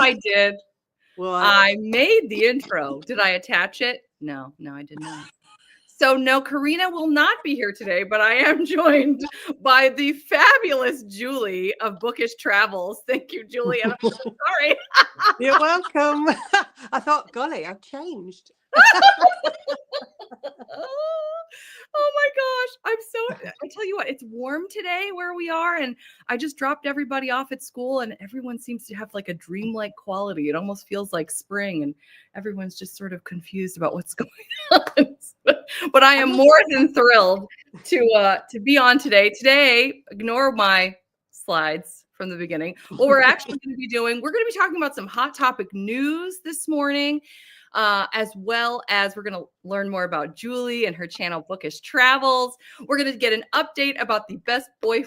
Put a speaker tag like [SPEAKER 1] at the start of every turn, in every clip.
[SPEAKER 1] I did.
[SPEAKER 2] What?
[SPEAKER 1] I made the intro. Did I attach it? No, I did not. So no, Karina will not be here today, but I am joined by the fabulous Julie of Bookish Travels. Thank you, Julie. And I'm so sorry.
[SPEAKER 2] You're welcome. I thought, golly, I've changed.
[SPEAKER 1] Oh my gosh. I tell you what, it's warm today where we are. And I just dropped everybody off at school and everyone seems to have like a dreamlike quality. It almost feels like spring and everyone's just sort of confused about what's going on. But I am more than thrilled to be on today. Today, ignore my slides from the beginning. What we're actually going to be doing, we're going to be talking about some hot topic news this morning. As well as we're going to learn more about Julie and her channel, Bookish Travels. We're going to get an update about the best book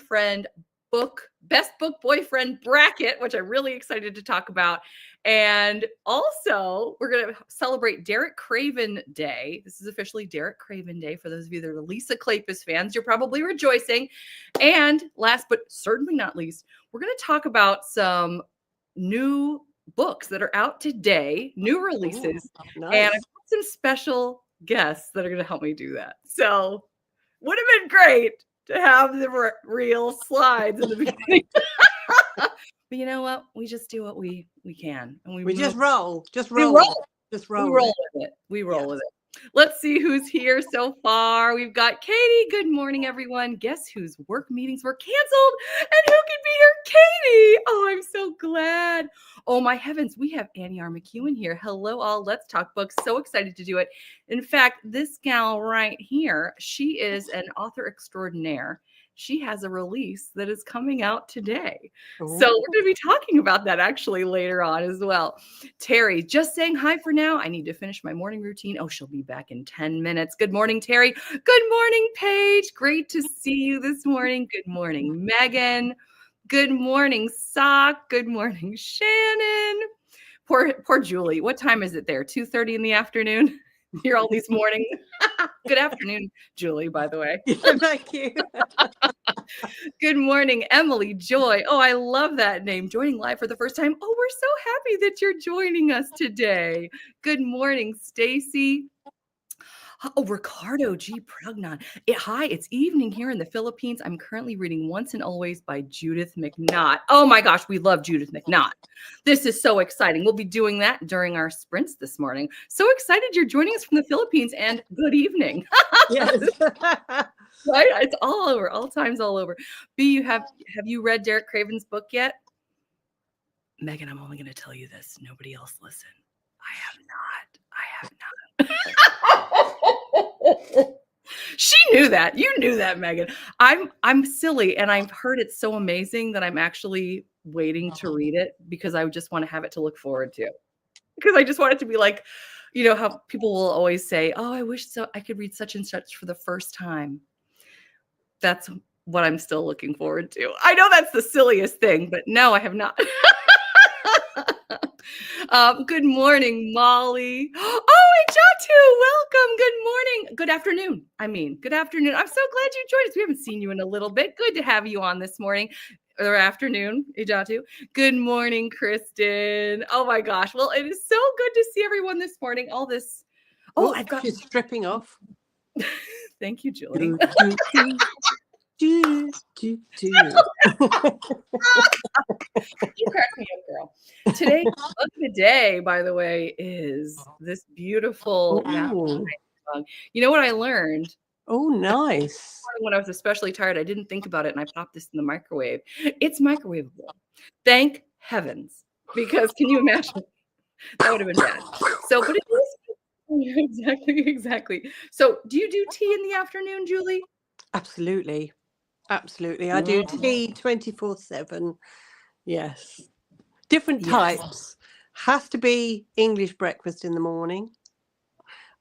[SPEAKER 1] boyfriend bracket, which I'm really excited to talk about. And also, we're going to celebrate Derek Craven Day. This is officially Derek Craven Day. For those of you that are Lisa Kleypas fans, you're probably rejoicing. And last but certainly not least, we're going to talk about some new books that are out today, new releases.
[SPEAKER 2] Ooh, nice.
[SPEAKER 1] And I've got some special guests that are going to help me do that. So would have been great to have the real slides in the beginning. But you know what? We just do what we can. And we
[SPEAKER 2] just roll.
[SPEAKER 1] We roll.
[SPEAKER 2] Just roll.
[SPEAKER 1] We roll with it. We roll with it. Let's see who's here so far. We've got Katie. Good morning, everyone. Guess whose work meetings were canceled and who can be here? Katie. Oh, I'm so glad. Oh, my heavens. We have Annie R. McEwen here. Hello, all. Let's talk books. So excited to do it. In fact, this gal right here, she is an author extraordinaire. She has a release that is coming out today.
[SPEAKER 2] Ooh.
[SPEAKER 1] So we're going to be talking about that actually later on as well. Terry, just saying hi for now. I need to finish my morning routine. Oh, she'll be back in 10 minutes. Good morning, Terry. Good morning, Paige. Great to see you this morning. Good morning, Megan. Good morning, Sock. Good morning, Shannon. Poor Julie. What time is it there? 2:30 in the afternoon? Here all these mornings. Good afternoon, Julie, by the way.
[SPEAKER 2] Thank you.
[SPEAKER 1] Good morning, Emily Joy. Oh, I love that name. Joining live for the first time. Oh, we're so happy that you're joining us today. Good morning, Stacy. Oh, Ricardo G. Prugnon. Hi, it's evening here in the Philippines. I'm currently reading Once and Always by Judith McNaught. Oh my gosh, we love Judith McNaught. This is so exciting. We'll be doing that during our sprints this morning. So excited you're joining us from the Philippines and good evening.
[SPEAKER 2] Yes.
[SPEAKER 1] Right? It's all over, all times all over. B, have you read Derek Craven's book yet? Megan, I'm only going to tell you this. Nobody else listen. I have not. She knew that. You knew that, Megan. I'm silly, and I've heard it's so amazing that I'm actually waiting to read it because I just want to have it to look forward to. Because I just want it to be like, you know, how people will always say, "Oh, I wish I could read such and such for the first time." That's what I'm still looking forward to. I know that's the silliest thing, but no, I have not. Good morning, Molly. Oh, Ejatu, welcome. Good morning. Good afternoon. Good afternoon. I'm so glad you joined us. We haven't seen you in a little bit. Good to have you on this morning or afternoon, Ejatu. Good morning, Kristen. Oh my gosh. Well, it is so good to see everyone this morning. All this. Oh, I've got.
[SPEAKER 2] She's stripping off.
[SPEAKER 1] Thank you, Julie.
[SPEAKER 2] You
[SPEAKER 1] crack me up, girl. Today's book of the day, by the way, is this beautiful. You know what I learned?
[SPEAKER 2] Oh, nice.
[SPEAKER 1] When I was especially tired, I didn't think about it, and I popped this in the microwave. It's microwavable. Thank heavens, because can you imagine? That would have been bad. So, but it is exactly. So, do you do tea in the afternoon, Julie?
[SPEAKER 2] Absolutely. I do tea 24/7. Yes. Different types. Has to be English breakfast in the morning.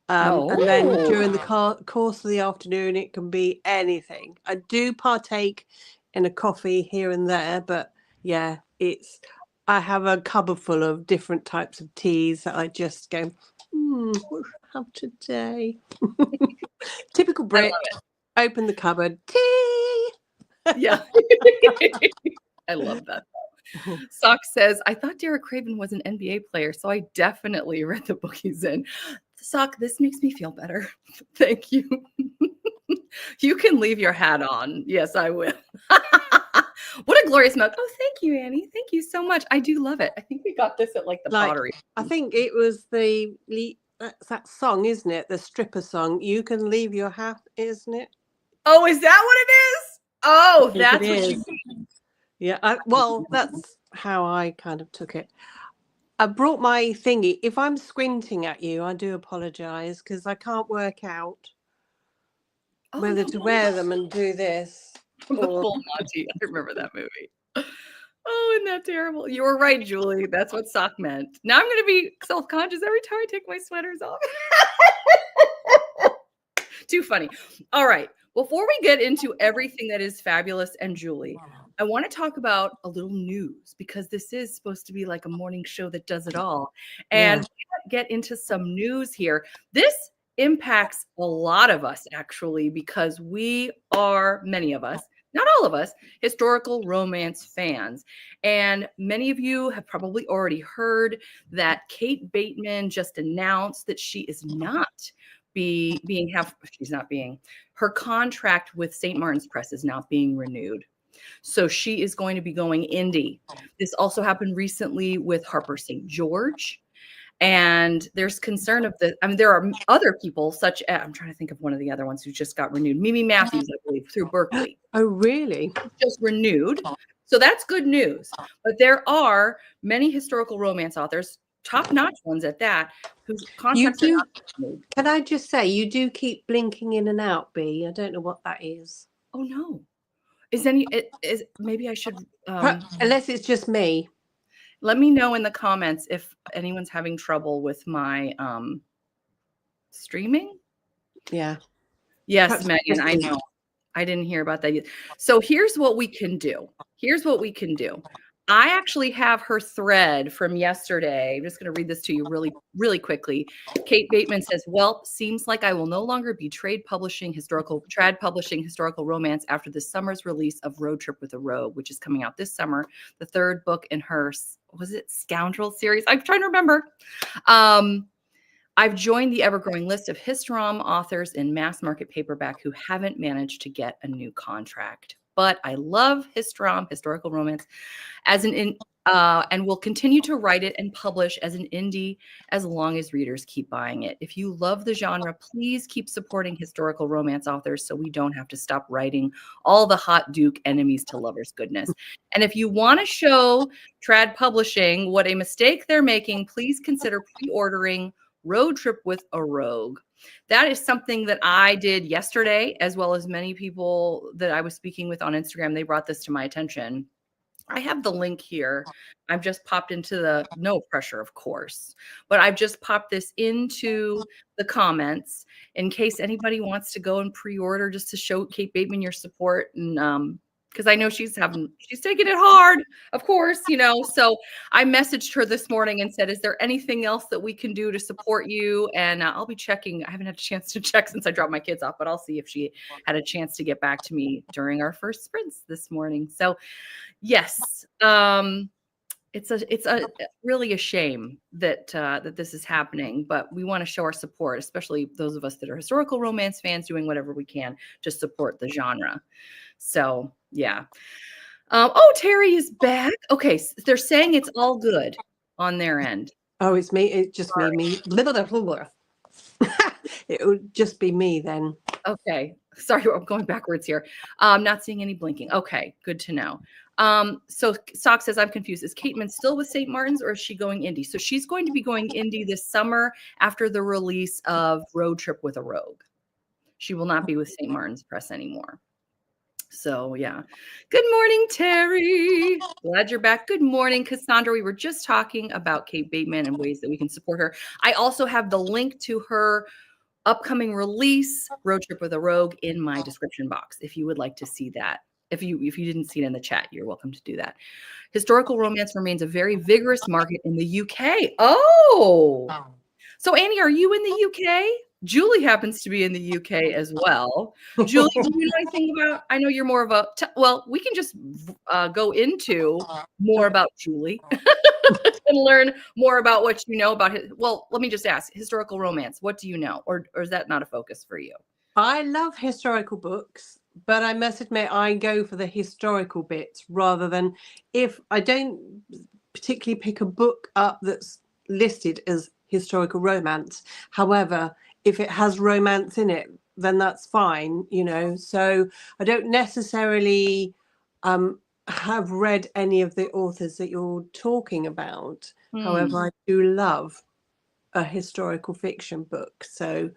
[SPEAKER 2] And then during the course of the afternoon, it can be anything. I do partake in a coffee here and there, but yeah, I have a cupboard full of different types of teas that I just go, what should I have today? Typical Brit. Open the cupboard, tea.
[SPEAKER 1] Yeah. I love that. Sock says, I thought Derek Craven was an NBA player, so I definitely read the book he's in. Sock, this makes me feel better. Thank you. You can leave your hat on. Yes, I will. What a glorious mug. Oh, thank you, Annie. Thank you so much. I do love it. I think we got this at like the pottery.
[SPEAKER 2] I think it was that's that song, isn't it? The stripper song. You can leave your hat, isn't it?
[SPEAKER 1] Oh, is that what it is? Oh, that's what you mean.
[SPEAKER 2] Yeah, well, that's how I kind of took it. I brought my thingy. If I'm squinting at you, I do apologise because I can't work out whether to wear them and do this.
[SPEAKER 1] The Full Monty. I remember that movie. Oh, isn't that terrible? You were right, Julie. That's what sock meant. Now I'm going to be self-conscious every time I take my sweaters off. Too funny. All right. Before we get into everything that is fabulous and Julie, I want to talk about a little news because this is supposed to be like a morning show that does it all. And get into some news here. This impacts a lot of us actually because we are, many of us, not all of us, historical romance fans. And many of you have probably already heard that Kate Bateman just announced that she is not her contract with St. Martin's Press is not being renewed. So she is going to be going indie. This also happened recently with Harper St. George. And there's concern there are other people such as, I'm trying to think of one of the other ones who just got renewed. Mimi Matthews, I believe, through Berkeley.
[SPEAKER 2] Oh, really?
[SPEAKER 1] Just renewed. So that's good news. But there are many historical romance authors, top-notch ones at that, whose contracts are not renewed.
[SPEAKER 2] Can I just say, you do keep blinking in and out, B. I don't know what that is.
[SPEAKER 1] Oh, no. Maybe I should...
[SPEAKER 2] unless it's just me.
[SPEAKER 1] Let me know in the comments if anyone's having trouble with my streaming.
[SPEAKER 2] Yeah.
[SPEAKER 1] Yes, perhaps Megan, I know. I didn't hear about that yet. So here's what we can do. I actually have her thread from yesterday. I'm just going to read this to you really, really quickly. Kate Bateman says, well, seems like I will no longer be trad publishing historical romance after this summer's release of Road Trip with a Rogue, which is coming out this summer. The third book in her, was it Scoundrel series? I'm trying to remember. I've joined the ever-growing list of Histrom authors in mass market paperback who haven't managed to get a new contract. But I love Histrom, historical romance, and will continue to write it and publish as an indie as long as readers keep buying it. If you love the genre, please keep supporting historical romance authors so we don't have to stop writing all the hot Duke enemies to lovers goodness. And if you want to show trad publishing what a mistake they're making, please consider pre-ordering Road Trip with a Rogue. That is something that I did yesterday, as well as many people that I was speaking with on Instagram. They brought this to my attention. I have the link here. I've just popped into no pressure, of course, but I've just popped this into the comments in case anybody wants to go and pre-order just to show Kate Bateman your support. And because I know she's taking it hard, of course, so I messaged her this morning and said, is there anything else that we can do to support you? And I'll be checking. I haven't had a chance to check since I dropped my kids off, but I'll see if she had a chance to get back to me during our first sprints this morning. So yes, it's really a shame that this is happening, but we want to show our support, especially those of us that are historical romance fans, doing whatever we can to support the genre. So yeah. Terry is back. Okay, so they're saying it's all good on their end.
[SPEAKER 2] Oh, it's me. It's just me. It would just be me then.
[SPEAKER 1] Okay. Sorry, I'm going backwards here. Not seeing any blinking. Okay, good to know. So Sock says, I'm confused. Is Bateman still with St. Martin's or is she going indie? So she's going to be going indie this summer after the release of Road Trip with a Rogue. She will not be with St. Martin's Press anymore. So yeah. Good morning, Terry. Glad you're back. Good morning, Cassandra. We were just talking about Kate Bateman and ways that we can support her. I also have the link to her upcoming release, Road Trip with a Rogue, in my description box if you would like to see that. If you didn't see it in the chat, you're welcome to do that. Historical romance remains a very vigorous market in the UK. Oh, so Annie, are you in the UK? Julie happens to be in the UK as well. Julie, do you know anything about? I know you're more of a. Well, we can just go into more about Julie and learn more about what you know about his. Well, let me just ask: historical romance. What do you know, or is that not a focus for you?
[SPEAKER 2] I love historical books, but I must admit I go for the historical bits rather than, if I don't particularly pick a book up that's listed as historical romance. However, if it has romance in it, then that's fine, you know. So I don't necessarily have read any of the authors that you're talking about. However, I do love a historical fiction book. So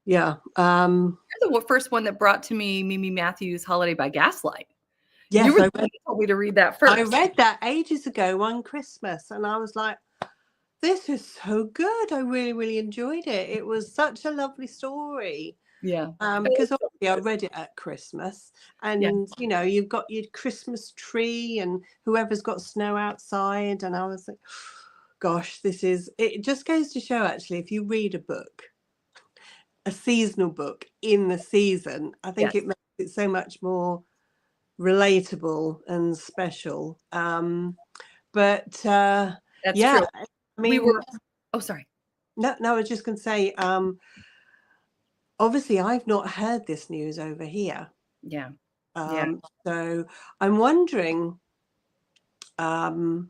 [SPEAKER 2] yeah.
[SPEAKER 1] You're the first one that brought to me Mimi Matthews' Holiday by Gaslight.
[SPEAKER 2] Yes,
[SPEAKER 1] You were the one who told me to read that first.
[SPEAKER 2] I read that ages ago, one Christmas, and I was like, this is so good. I really, really enjoyed it. It was such a lovely story.
[SPEAKER 1] Yeah.
[SPEAKER 2] Because obviously I read it at Christmas, and you know, you've got your Christmas tree and whoever's got snow outside, and I was like, gosh, it just goes to show, actually, if you read a book, a seasonal book in the season, I think it makes it so much more relatable and special. But
[SPEAKER 1] that's
[SPEAKER 2] yeah,
[SPEAKER 1] true.
[SPEAKER 2] I mean,
[SPEAKER 1] sorry.
[SPEAKER 2] No, I was just going to say, obviously I've not heard this news over here.
[SPEAKER 1] Yeah.
[SPEAKER 2] So I'm wondering, do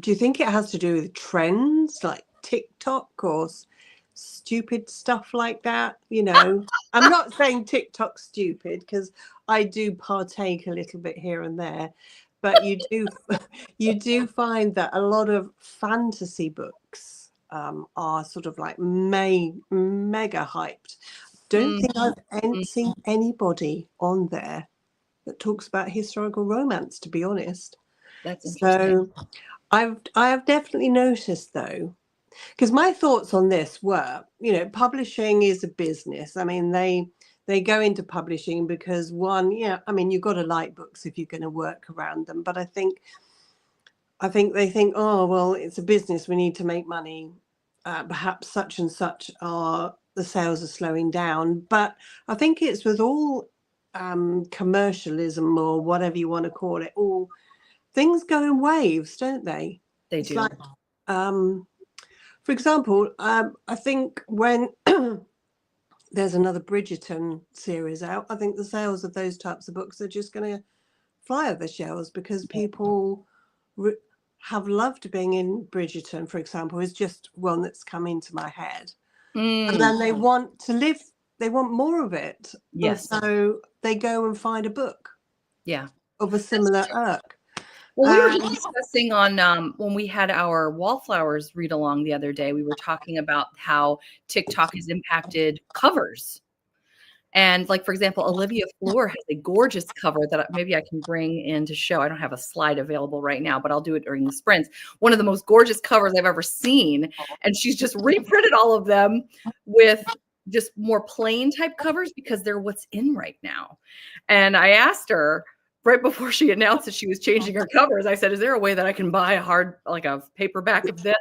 [SPEAKER 2] you think it has to do with trends like TikTok or stupid stuff like that? You know, I'm not saying TikTok's stupid, because I do partake a little bit here and there, but you do find that a lot of fantasy books are sort of like mega hyped. Don't think I've seen anybody on there that talks about historical romance, to be honest.
[SPEAKER 1] That's interesting.
[SPEAKER 2] So I have definitely noticed, though, because my thoughts on this were, you know, publishing is a business. I mean, they go into publishing because, one, I mean, you've got to like books if you're going to work around them. But I think they think, oh, well, it's a business, we need to make money. Perhaps such and such the sales are slowing down. But I think it's with all commercialism, or whatever you want to call it, all things go in waves, don't they?
[SPEAKER 1] They do.
[SPEAKER 2] Like, for example, I think when there's another Bridgerton series out, I think the sales of those types of books are just going to fly off the shelves, because people have loved being in Bridgerton, for example, is just one that's come into my head. And then they want more of it.
[SPEAKER 1] Yes.
[SPEAKER 2] And so they go and find a book of a similar irk.
[SPEAKER 1] Well, we were just discussing on when we had our Wallflowers read along the other day, we were talking about how TikTok has impacted covers. And like, for example, Olivia Fleur has a gorgeous cover that maybe I can bring in to show. I don't have a slide available right now, but I'll do it during the sprints. One of the most gorgeous covers I've ever seen. And she's just reprinted all of them with just more plain type covers, because they're what's in right now. And I asked her right before she announced that she was changing her covers, I said, is there a way that I can buy a paperback of this?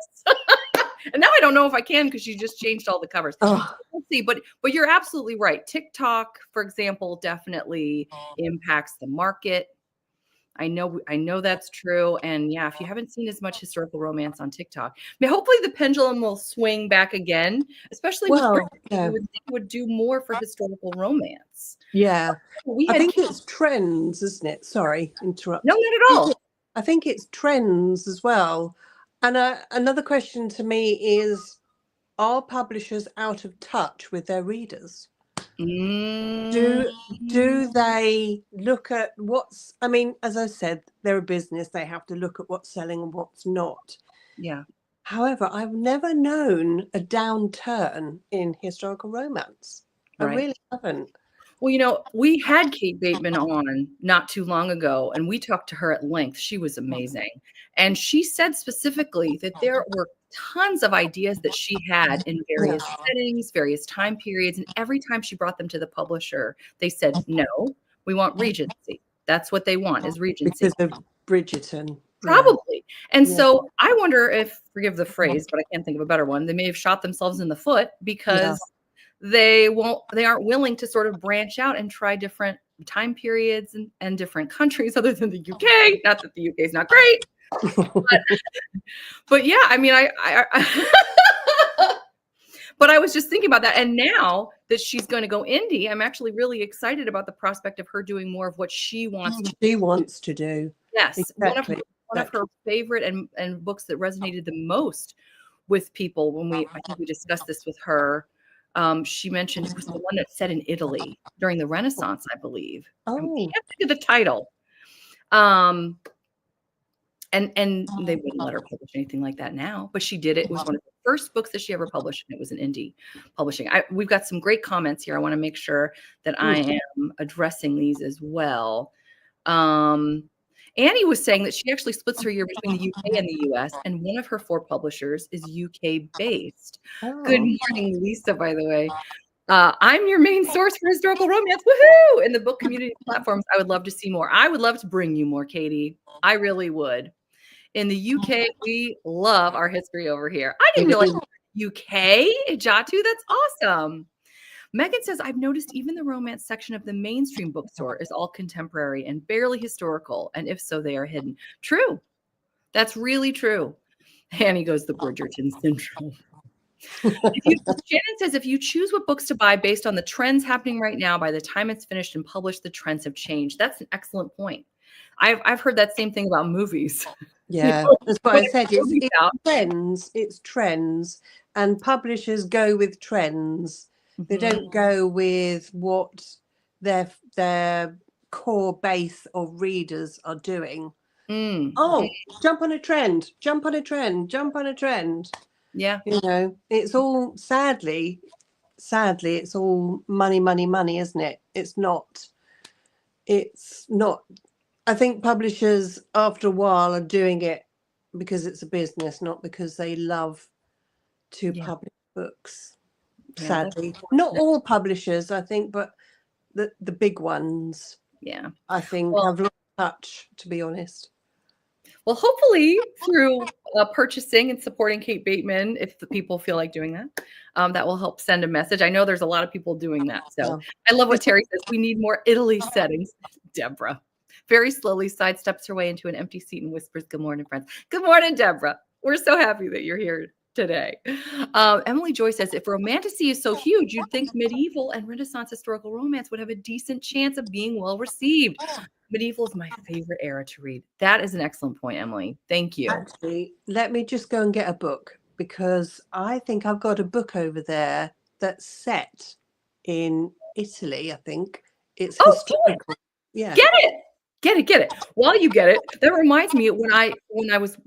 [SPEAKER 1] And now I don't know if I can, because she just changed all the covers.
[SPEAKER 2] Oh.
[SPEAKER 1] We'll see. But you're absolutely right. TikTok, for example, definitely impacts the market. I know that's true. And yeah, if you haven't seen as much historical romance on TikTok, I mean, hopefully the pendulum will swing back again, especially with would do more for historical romance.
[SPEAKER 2] Yeah. I think it's trends, isn't it? Sorry, interrupt.
[SPEAKER 1] No, not at all.
[SPEAKER 2] I think it's trends as well. And another question to me is, are publishers out of touch with their readers? Do they look at I mean, as I said, they're a business. They have to look at what's selling and what's not.
[SPEAKER 1] Yeah.
[SPEAKER 2] However, I've never known a downturn in historical romance. Right. I really haven't.
[SPEAKER 1] Well, you know, we had Kate Bateman on not too long ago, and we talked to her at length. She was amazing. And she said specifically that there were tons of ideas that she had in various settings, various time periods. And every time she brought them to the publisher, they said, no, we want Regency. That's what they want, is Regency.
[SPEAKER 2] Because of Bridgerton.
[SPEAKER 1] Probably. And
[SPEAKER 2] Yeah.
[SPEAKER 1] so I wonder if, forgive the phrase, but I can't think of a better one, they may have shot themselves in the foot because they aren't willing to sort of branch out and try different time periods and different countries other than the UK. Not that the UK is not great, but yeah, I mean, but I was just thinking about that. And now that she's going to go indie, I'm actually really excited about the prospect of her doing more of what she wants
[SPEAKER 2] to do.
[SPEAKER 1] Yes.
[SPEAKER 2] Exactly.
[SPEAKER 1] One of her favorite and books that resonated the most with people when I think we discussed this with her. She mentioned it was the one that's set in Italy during the Renaissance, I believe. I can't think of the title. And they wouldn't let her publish anything like that now, but she did it. It was one of the first books that she ever published, and it was an indie publishing. We've got some great comments here. I want to make sure that I am addressing these as well. Annie was saying that she actually splits her year between the UK and the US, and one of her 4 publishers is UK based. Good morning, Lisa, by the way. I'm your main source for historical romance. Woohoo! In the book community platforms, I would love to see more. I would love to bring you more, Katie. I really would. In the UK, we love our history over here. I didn't realize UK, Jatu, that's awesome. Megan says, I've noticed even the romance section of the mainstream bookstore is all contemporary and barely historical. And if so, they are hidden. True. That's really true. Annie goes, the Bridgerton syndrome. Shannon says, if you choose what books to buy based on the trends happening right now, by the time it's finished and published, the trends have changed. That's an excellent point. I've heard that same thing about movies.
[SPEAKER 2] Yeah, that's what I said. It's trends, and publishers go with trends. They don't go with what their core base of readers are doing. Oh, jump on a trend, jump on a trend, jump on a trend.
[SPEAKER 1] Yeah.
[SPEAKER 2] It's all sadly, it's all money, isn't it? It's not. I think publishers, after a while, are doing it because it's a business, not because they love to publish books. Sadly, not all publishers, I think, but the big ones, I think, have lost touch, to be honest.
[SPEAKER 1] Well, hopefully through purchasing and supporting Kate Bateman, if the people feel like doing that, that will help send a message. I know there's a lot of people doing that. So I love what Terry says. We need more Italy settings. Deborah very slowly sidesteps her way into an empty seat and whispers, good morning, friends. Good morning, Deborah. We're so happy that you're here today. Emily Joy says, if romantasy is so huge, you'd think medieval and Renaissance historical romance would have a decent chance of being well received. Medieval is my favorite era to read. That is an excellent point, Emily. Thank you.
[SPEAKER 2] Actually, let me just go and get a book, because I think I've got a book over there that's set in Italy, I think. It's historical. Yeah.
[SPEAKER 1] Get it. While you get it, that reminds me when I was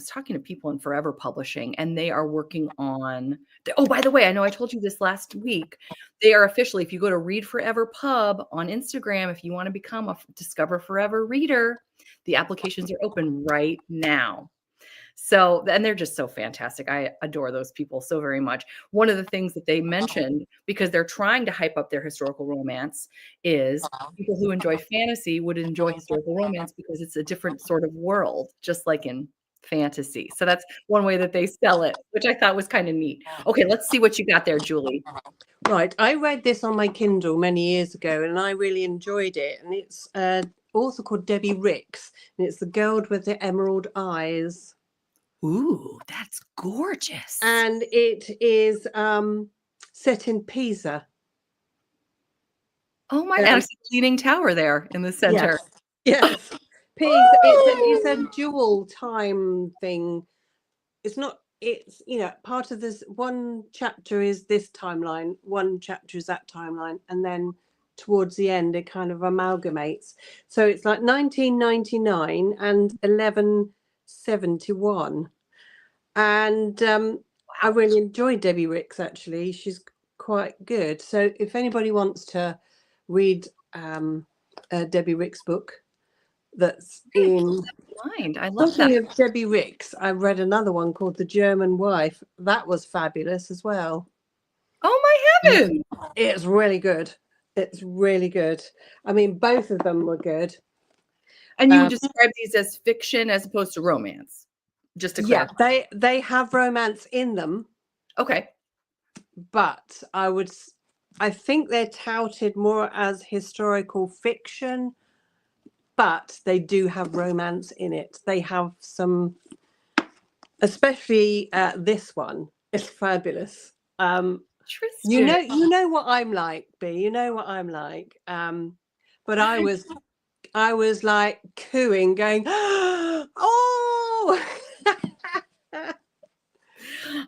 [SPEAKER 1] talking to people in Forever Publishing, and they are working on, by the way, I know I told you this last week. They are officially, if you go to Read Forever Pub on Instagram, if you want to become a Discover Forever reader, the applications are open right now. So, and they're just so fantastic. I adore those people so very much. One of the things that they mentioned, because they're trying to hype up their historical romance, is people who enjoy fantasy would enjoy historical romance because it's a different sort of world, just like in fantasy. So that's one way that they sell it, which I thought was kind of neat. Okay, let's see what you got there, Julie.
[SPEAKER 2] Right. I read this on my Kindle many years ago, and I really enjoyed it. And it's an author called Debbie Ricks, and it's The Girl with the Emerald Eyes.
[SPEAKER 1] Ooh, that's gorgeous.
[SPEAKER 2] And it is set in Pisa.
[SPEAKER 1] Oh my, and it's a leaning tower there in the center.
[SPEAKER 2] Yes. Pisa. It's a dual time thing. It's part of this. One chapter is this timeline, one chapter is that timeline, and then towards the end it kind of amalgamates. So it's like 1999 and 1171. And I really enjoyed Debbie Ricks, actually. She's quite good. So if anybody wants to read Debbie Ricks' book that's in...
[SPEAKER 1] I love that.
[SPEAKER 2] Talking of Debbie Ricks, I read another one called The German Wife. That was fabulous as well.
[SPEAKER 1] Oh, my heaven.
[SPEAKER 2] It's really good. It's really good. I mean, both of them were good.
[SPEAKER 1] And you would describe these as fiction as opposed to romance, just to clarify.
[SPEAKER 2] Yeah, they have romance in them.
[SPEAKER 1] Okay.
[SPEAKER 2] But I think they're touted more as historical fiction, but they do have romance in it. They have some, especially this one. It's fabulous. You know what I'm like, B. You know what I'm like. But I was like cooing, going, oh.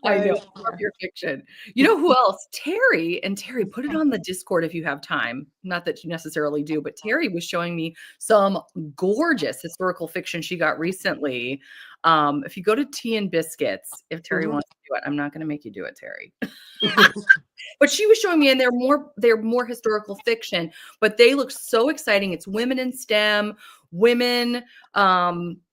[SPEAKER 1] I know. I love your fiction. You know who else? Terry. And Terry, put it on the Discord if you have time. Not that you necessarily do, but Terry was showing me some gorgeous historical fiction she got recently. If you go to Tea and Biscuits, if Terry wants to do it, I'm not going to make you do it, Terry. But she was showing me, and they're more historical fiction, but they look so exciting. It's women in STEM, women,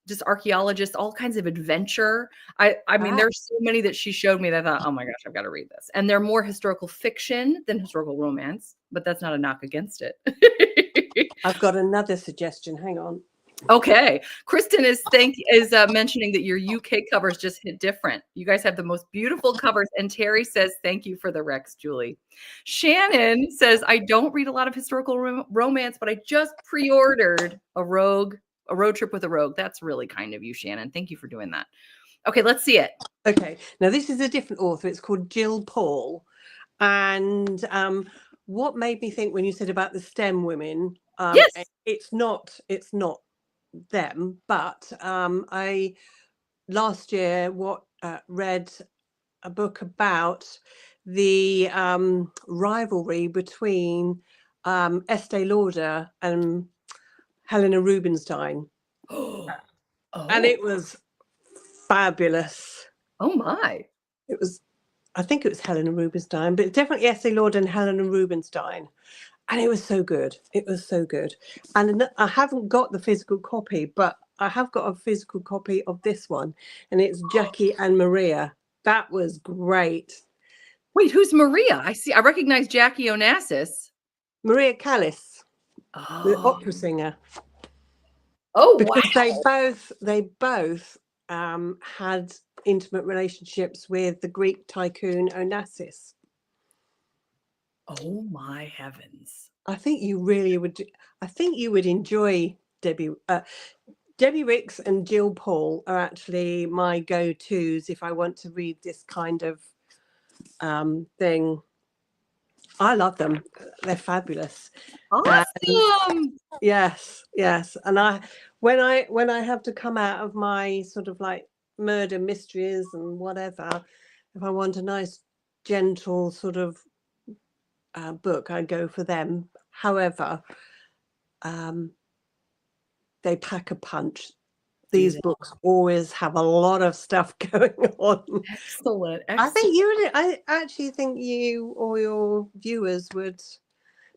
[SPEAKER 1] just archaeologists, all kinds of adventure. I mean, there's so many that she showed me that I thought, oh my gosh, I've got to read this. And they're more historical fiction than historical romance, but that's not a knock against it.
[SPEAKER 2] I've got another suggestion. Hang on.
[SPEAKER 1] Okay. Kristen is mentioning that your UK covers just hit different. You guys have the most beautiful covers. And Terry says, thank you for the Rex, Julie. Shannon says, I don't read a lot of historical romance, but I just pre-ordered a road trip with a rogue. That's really kind of you, Shannon. Thank you for doing that. Okay, let's see it.
[SPEAKER 2] Okay. Now this is a different author. It's called Jill Paul. And what made me think when you said about the STEM women,
[SPEAKER 1] yes,
[SPEAKER 2] it's not them, but I last year read a book about the rivalry between Estee Lauder and Helena Rubinstein. And it was fabulous.
[SPEAKER 1] Oh my.
[SPEAKER 2] I think it was Helena Rubinstein, but definitely Estee Lauder and Helena Rubinstein. And it was so good. It was so good. And I haven't got the physical copy, but I have got a physical copy of this one. And it's Jackie and Maria. That was great.
[SPEAKER 1] Wait, who's Maria? I recognize Jackie Onassis.
[SPEAKER 2] Maria Callas, the opera singer.
[SPEAKER 1] Oh,
[SPEAKER 2] because
[SPEAKER 1] wow.
[SPEAKER 2] they both had intimate relationships with the Greek tycoon Onassis.
[SPEAKER 1] Oh my heavens.
[SPEAKER 2] I think you really would. I think you would enjoy Debbie. Debbie Ricks and Jill Paul are actually my go-tos if I want to read this kind of thing. I love them. They're fabulous.
[SPEAKER 1] Awesome.
[SPEAKER 2] Yes. And when I have to come out of my sort of like murder mysteries and whatever, if I want a nice gentle sort of book, I go for them. However, they pack a punch. These books always have a lot of stuff going on.
[SPEAKER 1] Excellent.
[SPEAKER 2] I actually think you or your viewers would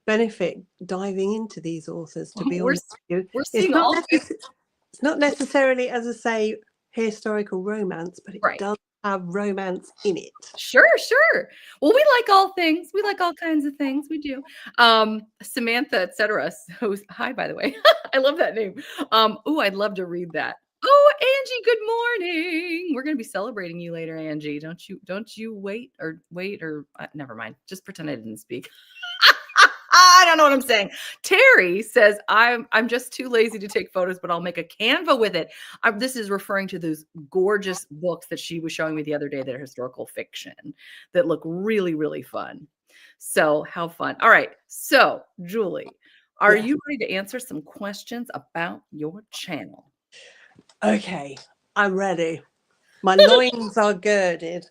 [SPEAKER 2] benefit diving into these authors, to be honest with you.
[SPEAKER 1] We're seeing
[SPEAKER 2] It's not necessarily, as I say, historical romance, but it does have romance in it.
[SPEAKER 1] Sure. Well, we like all things. We like all kinds of things. We do. Samantha, etc. So, hi, by the way. I love that name. I'd love to read that. Oh, Angie, good morning. We're going to be celebrating you later, Angie. Don't you wait or never mind. Just pretend I didn't speak. I don't know what I'm saying. Terry says, I'm just too lazy to take photos, but I'll make a Canva with it. This is referring to those gorgeous books that she was showing me the other day that are historical fiction that look really, really fun. So how fun. All right. So Julie, are you ready to answer some questions about your channel?
[SPEAKER 2] Okay, I'm ready. My loins are girded.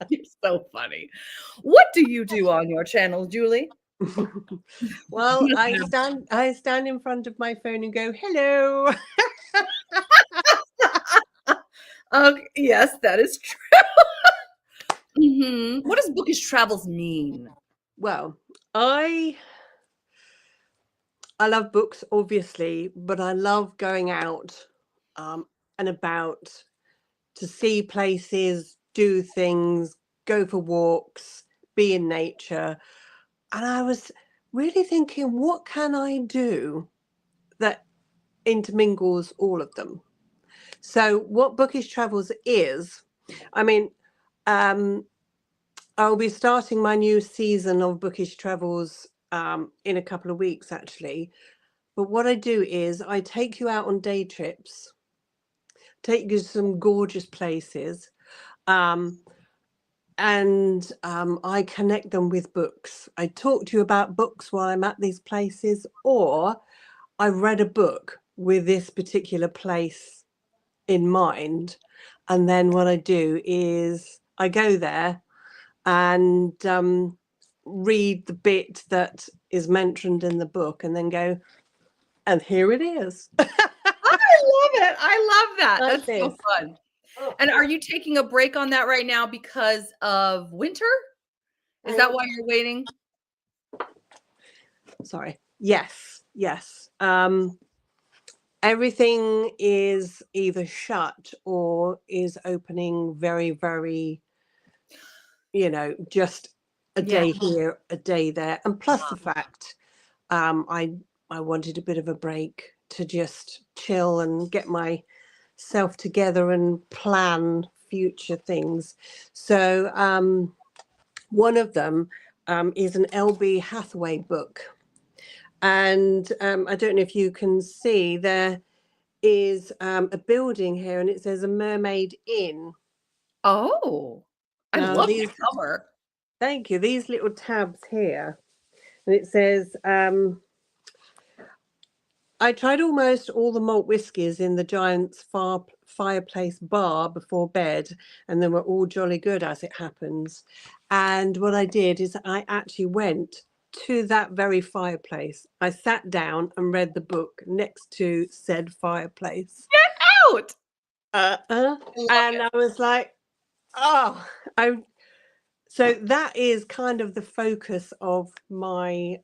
[SPEAKER 1] You're so funny. What do you do on your channel, Julie?
[SPEAKER 2] Well, I stand in front of my phone and go, hello.
[SPEAKER 1] Yes, that is true. What does Bookish Travels mean?
[SPEAKER 2] Well, I love books, obviously, but I love going out and about to see places, do things, go for walks, be in nature. And really thinking, what can I do that intermingles all of them? So what Bookish Travels is, I mean, I'll be starting my new season of Bookish Travels in a couple of weeks, actually. But what I do is I take you out on day trips, take you to some gorgeous places, and I connect them with books. I talk to you about books while I'm at these places, or I've read a book with this particular place in mind. And then what I do is I go there and read the bit that is mentioned in the book and then go, and here it is.
[SPEAKER 1] I love it. I love that.
[SPEAKER 2] Like
[SPEAKER 1] That's so
[SPEAKER 2] this.
[SPEAKER 1] fun. And are you taking a break on that right now because of winter? Is that why you're waiting?
[SPEAKER 2] Sorry. Yes. Everything is either shut or is opening very, very, just a day here, a day there. And plus the fact I wanted a bit of a break to just chill and get myself together and plan future things. So one of them is an LB Hathaway book. And I don't know if you can see, there is a building here and it says a Mermaid Inn.
[SPEAKER 1] Oh, I love the cover.
[SPEAKER 2] Thank you. These little tabs here. And it says, I tried almost all the malt whiskies in the Giant's fireplace bar before bed, and they were all jolly good as it happens. And what I did is I actually went to that very fireplace. I sat down and read the book next to said fireplace.
[SPEAKER 1] Get out!
[SPEAKER 2] And I was like, so that is kind of the focus of my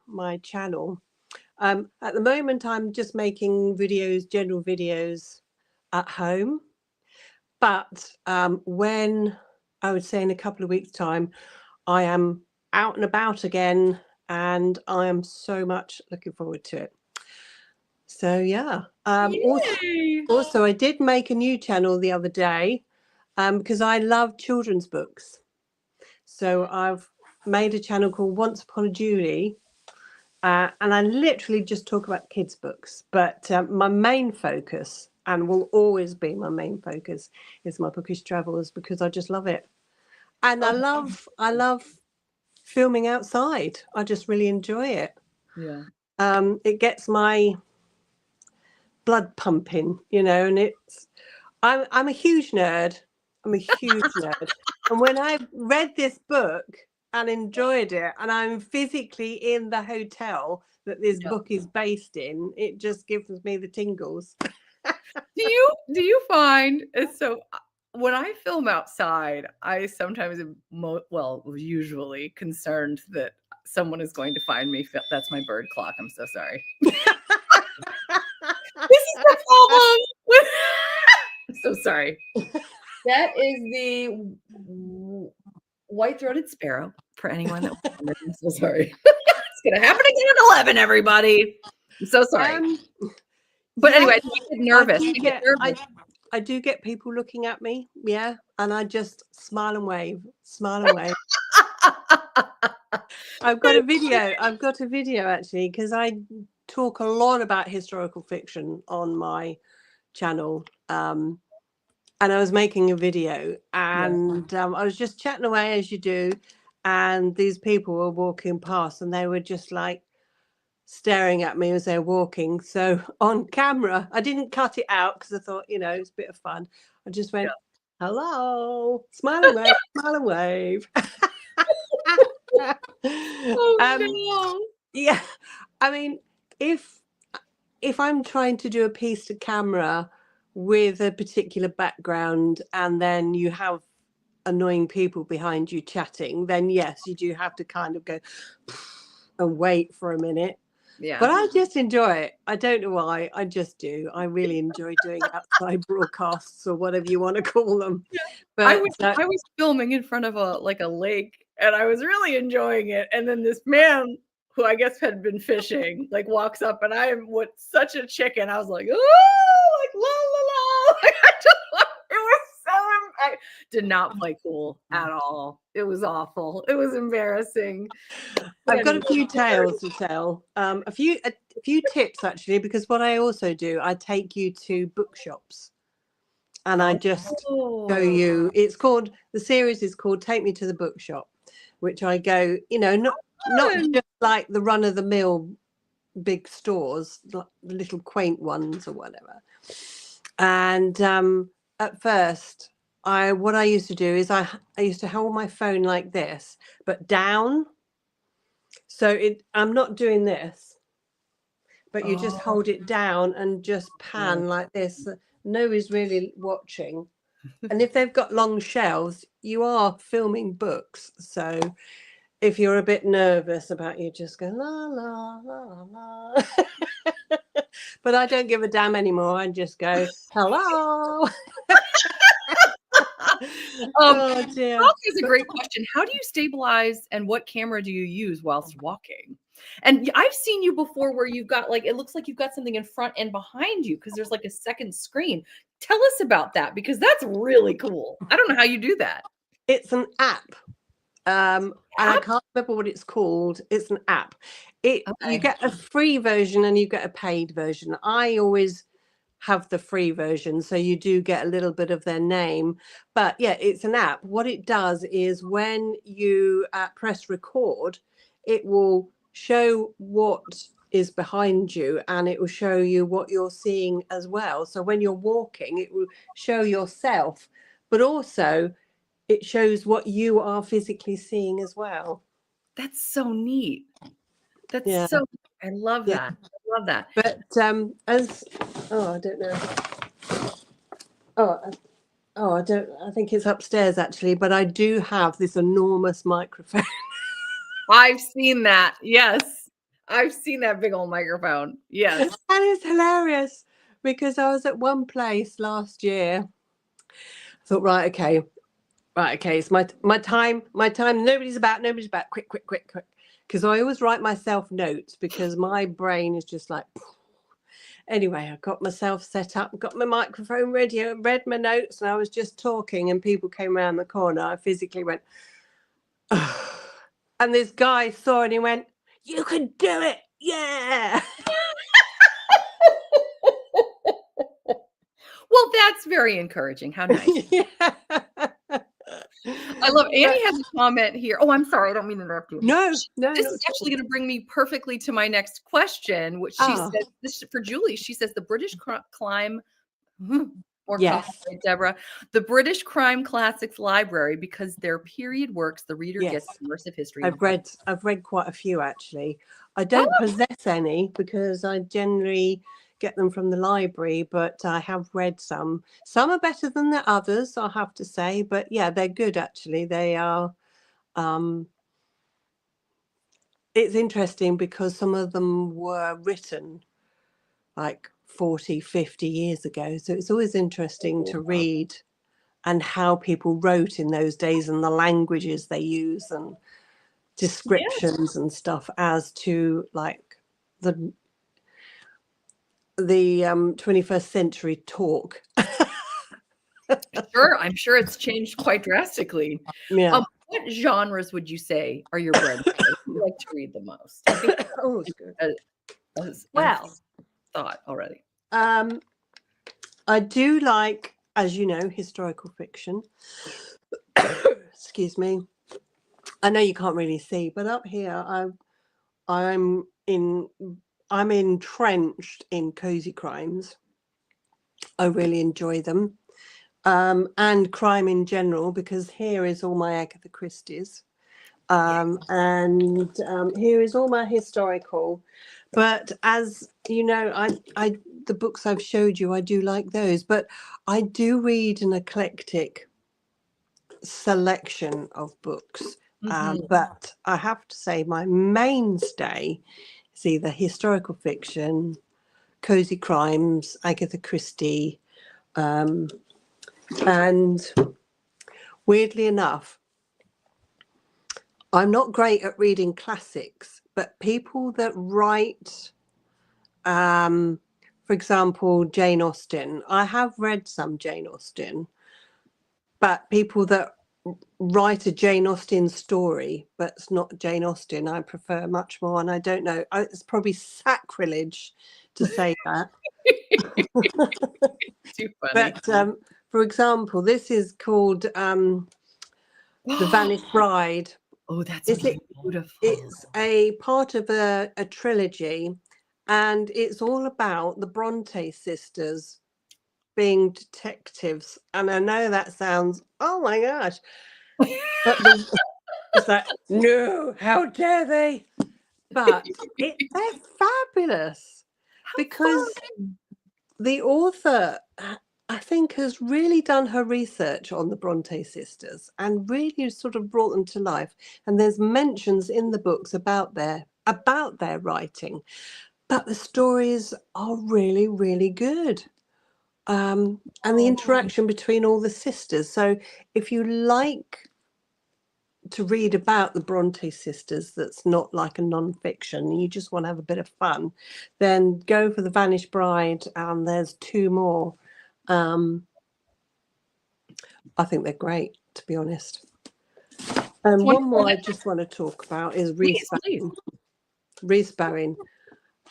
[SPEAKER 2] my channel. At the moment, I'm just making videos, general videos at home. But when I would say in a couple of weeks' time, I am out and about again, and I am so much looking forward to it. So yeah. Also, I did make a new channel the other day because I love children's books. So I've made a channel called Once Upon a Julie. And I literally just talk about kids' books, but my main focus, and will always be my main focus, is my Bookish Travels, because I just love it. And I love filming outside. I just really enjoy it.
[SPEAKER 1] Yeah.
[SPEAKER 2] It gets my blood pumping, and I'm a huge nerd. I'm a huge nerd. And when I read this book and enjoyed it, and I'm physically in the hotel that this book is based in, it just gives me the tingles.
[SPEAKER 1] Do you find so when I film outside, I sometimes am usually concerned that someone is going to find me. That's my bird clock. I'm so sorry. This is the problem. I'm so sorry. That is the white-throated sparrow, for anyone that I'm so sorry. It's gonna happen again at 11, everybody. I'm so sorry. But anyway, I get nervous.
[SPEAKER 2] I do get people looking at me, and I just smile and wave. I've got a video actually, because I talk a lot about historical fiction on my channel. And I was making a video, and I was just chatting away as you do, and these people were walking past, and they were just like staring at me as they're walking. So on camera, I didn't cut it out because I thought, it's a bit of fun. I just went, hello, smile and wave, smile and wave.
[SPEAKER 1] No.
[SPEAKER 2] Yeah, I mean, if I'm trying to do a piece to camera with a particular background, and then you have annoying people behind you chatting, then yes, you do have to kind of go and wait for a minute. Yeah. But I just enjoy it. I don't know why. I just do. I really enjoy doing outside broadcasts, or whatever you want to call them. Yeah. But
[SPEAKER 1] I was filming in front of a lake, and I was really enjoying it. And then this man who I guess had been fishing, like walks up and I am such a chicken. I was like, oh, like la la la. Like, it was so I did not play cool at all. It was awful. It was embarrassing.
[SPEAKER 2] I've got a few tales to tell. A few tips actually, because what I also do, I take you to bookshops, and I just show you. The series is called "Take Me to the Bookshop," which I go. Not just like the run of the mill big stores, like the little quaint ones or whatever. And at first, what I used to do is I used to hold my phone like this, but down. So I'm not doing this, but you just hold it down and just pan like this. Nobody's really watching. And if they've got long shelves, you are filming books. So if you're a bit nervous about, you just go la la la la. But I don't give a damn anymore. I just go hello.
[SPEAKER 1] Oh dear. Is a great question. How do you stabilize, and what camera do you use whilst walking? And I've seen you before where you've got it looks like you've got something in front and behind you because there's like a second screen. Tell us about that, because that's really cool. I don't know how you do that.
[SPEAKER 2] It's an app. And I can't remember what it's called. It's an app. You get a free version and you get a paid version. I always have the free version, so you do get a little bit of their name. But yeah, it's an app. What it does is when you press record, it will show what is behind you, and it will show you what you're seeing as well. So when you're walking, it will show yourself, but also it shows what you are physically seeing as well.
[SPEAKER 1] That's so neat. That's so, I love that. I love that.
[SPEAKER 2] But I don't know. I think it's upstairs actually, but I do have this enormous microphone.
[SPEAKER 1] I've seen that. Yes. I've seen that big old microphone. Yes.
[SPEAKER 2] And it's hilarious because I was at one place last year. I thought, right, okay. It's my time. Nobody's about. Quick. Because I always write myself notes because my brain is just like. Anyway, I got myself set up, got my microphone ready, I read my notes, and I was just talking, and people came around the corner. I physically went, oh. And this guy saw it and he went, "You can do it, yeah."
[SPEAKER 1] Well, that's very encouraging. How nice. Yeah. I love Annie has a comment here. Oh, I'm sorry. I don't mean to interrupt you.
[SPEAKER 2] No.
[SPEAKER 1] This is actually going to bring me perfectly to my next question, which she says, this is for Julie. She says the British crime, Deborah, the British Crime Classics Library, because they're period works, the reader gets immersive history.
[SPEAKER 2] I've read quite a few actually. I don't possess any because I generally get them from the library, but I have read some. Some are better than the others, I'll have to say, but yeah, they're good actually. They are. It's interesting because some of them were written like 40, 50 years ago, so it's always interesting to read and how people wrote in those days and the languages they use and descriptions and stuff as to like the 21st century talk.
[SPEAKER 1] Sure, I'm sure it's changed quite drastically.
[SPEAKER 2] Yeah.
[SPEAKER 1] What genres would you say are your bread? You like to read the most? I think
[SPEAKER 2] it's good.
[SPEAKER 1] Thought already.
[SPEAKER 2] I do like, as you know, historical fiction. Excuse me. I know you can't really see, but up here I'm entrenched in cozy crimes. I really enjoy them. And crime in general, because here is all my Agatha Christie's. And here is all my historical. But as you know, I the books I've showed you, I do like those, but I do read an eclectic selection of books. But I have to say my mainstay is either historical fiction, cozy crimes, Agatha Christie, and weirdly enough, I'm not great at reading classics, but people that write, for example, Jane Austen. I have read some Jane Austen, but people that write a Jane Austen story, but it's not Jane Austen, I prefer much more. And I don't know, it's probably sacrilege to say that.
[SPEAKER 1] Too funny.
[SPEAKER 2] But for example, this is called The Vanished Bride.
[SPEAKER 1] Oh, that's
[SPEAKER 2] It's
[SPEAKER 1] beautiful.
[SPEAKER 2] It's a part of a trilogy, and it's all about the Bronte sisters being detectives. And I know that sounds, oh my gosh, but it's like, no, how dare they? But they're fabulous because the author, I think, has really done her research on the Bronte sisters and really sort of brought them to life. And there's mentions in the books about their writing, but the stories are really, really good. And the interaction between all the sisters. So if you like to read about the Bronte sisters that's not like a non-fiction, you just want to have a bit of fun, then go for The Vanished Bride, and there's 2 more. I think they're great, to be honest. And one more I just want to talk about is Reese Bowen.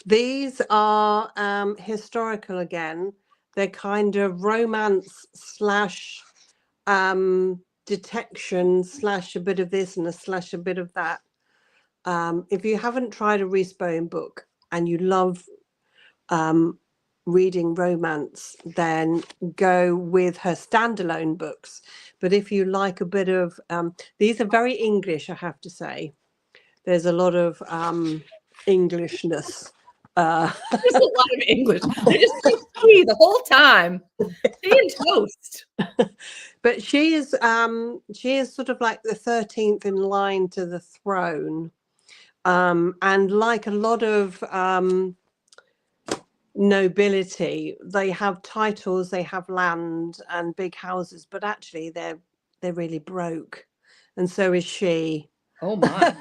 [SPEAKER 2] These are historical again. They're kind of romance slash detection slash a bit of this and a bit of that. If you haven't tried a Reese Bowen book and you love reading romance, then go with her standalone books. But if you like a bit of these are very English, I have to say. There's a lot of Englishness.
[SPEAKER 1] There's a lot of English. They just say tea the whole time. Tea and toast.
[SPEAKER 2] But she is sort of like the 13th in line to the throne. And like a lot of nobility, they have titles, they have land and big houses, but actually they're really broke, and so is she.
[SPEAKER 1] Oh my.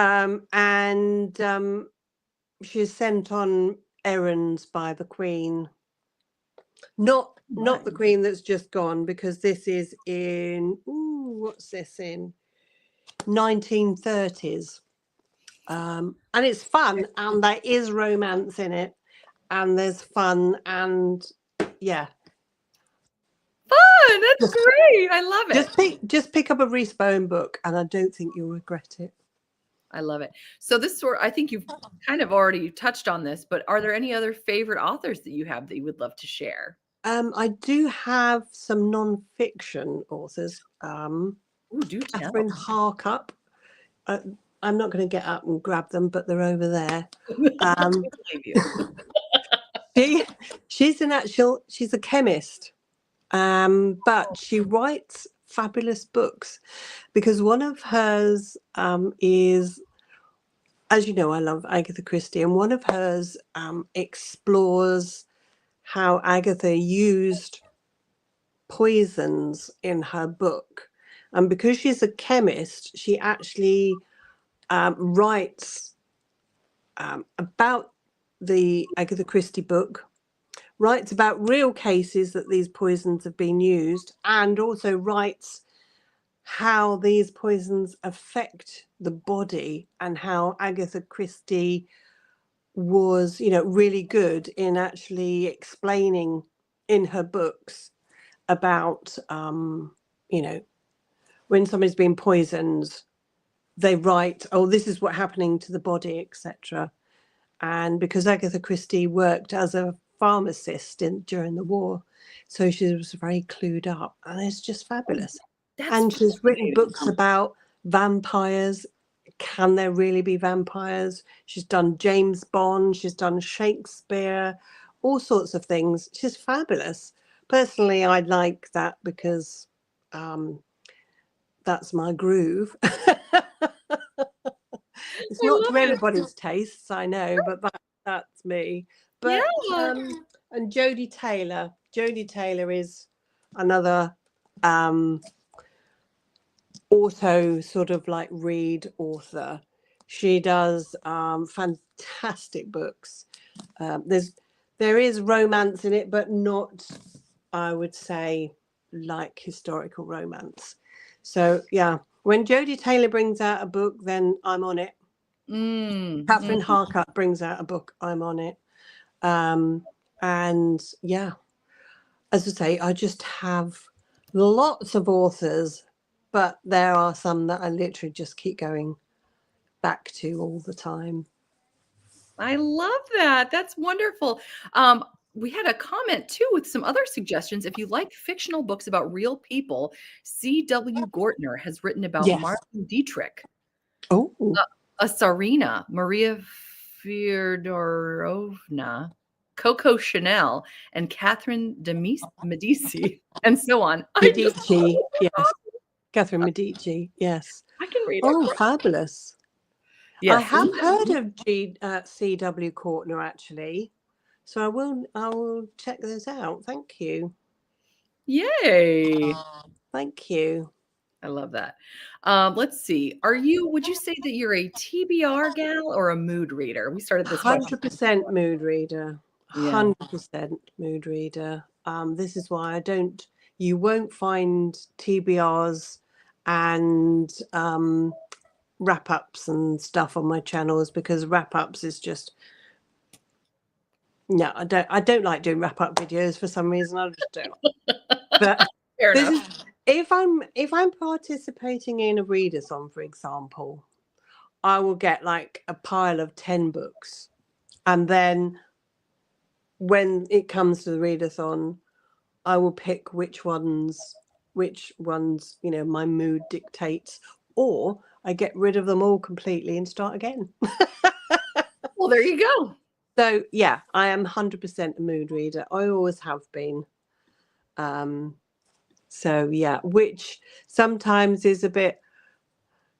[SPEAKER 2] And she's sent on errands by the Queen. Not the Queen that's just gone, because this is in what's this in 1930s. And it's fun, and there is romance in it, and there's fun, and yeah,
[SPEAKER 1] fun. That's great. I love it.
[SPEAKER 2] Just pick up a Reese Bowen book, and I don't think you'll regret it.
[SPEAKER 1] I love it. So this sort, I think you've kind of already touched on this, but are there any other favorite authors that you have that you would love to share?
[SPEAKER 2] I do have some non-fiction authors.
[SPEAKER 1] Ooh, do tell.
[SPEAKER 2] Catherine Harkup. I'm not going to get up and grab them, but they're over there. She's a chemist, but she writes fabulous books, because one of hers is, as you know, I love Agatha Christie, and one of hers explores how Agatha used poisons in her book. And because she's a chemist, she actually writes about the Agatha Christie book, writes about real cases that these poisons have been used, and also writes how these poisons affect the body, and how Agatha Christie was, really good in actually explaining in her books about, when somebody's been poisoned, they write, oh, this is what's happening to the body, etc. And because Agatha Christie worked as a pharmacist during the war, so she was very clued up, and it's just fabulous. And she's written books about vampires. Can there really be vampires? She's done James Bond, she's done Shakespeare, all sorts of things. She's fabulous. Personally, I like that because that's my groove. It's not to everybody's tastes, I know, but that's me. But and Jodie Taylor. Jodie Taylor is another auto sort of like read author. She does fantastic books. There is romance in it, but not, I would say, like historical romance. So yeah, when Jodie Taylor brings out a book, then I'm on it. Catherine Harcutt brings out a book, I'm on it. And yeah, as I say, I just have lots of authors, but there are some that I literally just keep going back to all the time.
[SPEAKER 1] I love that. That's wonderful. We had a comment too with some other suggestions. If you like fictional books about real people, C.W. Gortner has written about
[SPEAKER 2] Yes.
[SPEAKER 1] Marlene Dietrich,
[SPEAKER 2] Oh,
[SPEAKER 1] a Tsarina, Maria Fyodorovna, Coco Chanel, and Catherine de Medici, and so on.
[SPEAKER 2] Medici, yes. Catherine Medici, yes.
[SPEAKER 1] I can read it.
[SPEAKER 2] Oh, fabulous.
[SPEAKER 1] Yes.
[SPEAKER 2] I have heard of C.W. Gortner actually, so I will check those out. Thank you.
[SPEAKER 1] Yay.
[SPEAKER 2] Thank you.
[SPEAKER 1] I love that. Let's see. Would you say that you're a TBR gal or a mood reader? We started this question.
[SPEAKER 2] 100% mood reader.
[SPEAKER 1] Yeah.
[SPEAKER 2] 100% mood reader. This is why you won't find TBRs and wrap-ups and stuff on my channels, because wrap-ups is just, no, I don't like doing wrap-up videos for some reason. I just don't. But
[SPEAKER 1] Fair enough.
[SPEAKER 2] if I'm participating in a readathon, for example, I will get like a pile of 10 books, and then when it comes to the readathon, I will pick which ones my mood dictates, or I get rid of them all completely and start again.
[SPEAKER 1] Well, there you go.
[SPEAKER 2] So yeah, I am 100% a mood reader. I always have been. So yeah, which sometimes is a bit,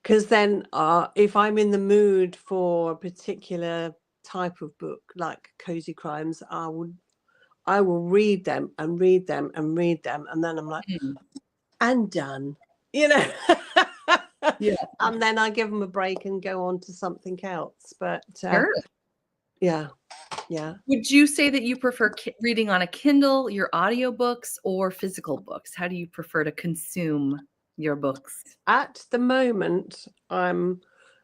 [SPEAKER 2] because then if I'm in the mood for a particular type of book, like cozy crimes, I will read them and read them and read them, and then I'm like, and done,
[SPEAKER 1] Yeah.
[SPEAKER 2] And then I give them a break and go on to something else. But
[SPEAKER 1] Sure.
[SPEAKER 2] yeah.
[SPEAKER 1] Would you say that you prefer reading on a Kindle, your audiobooks, or physical books? How do you prefer to consume your books?
[SPEAKER 2] At the moment, I'm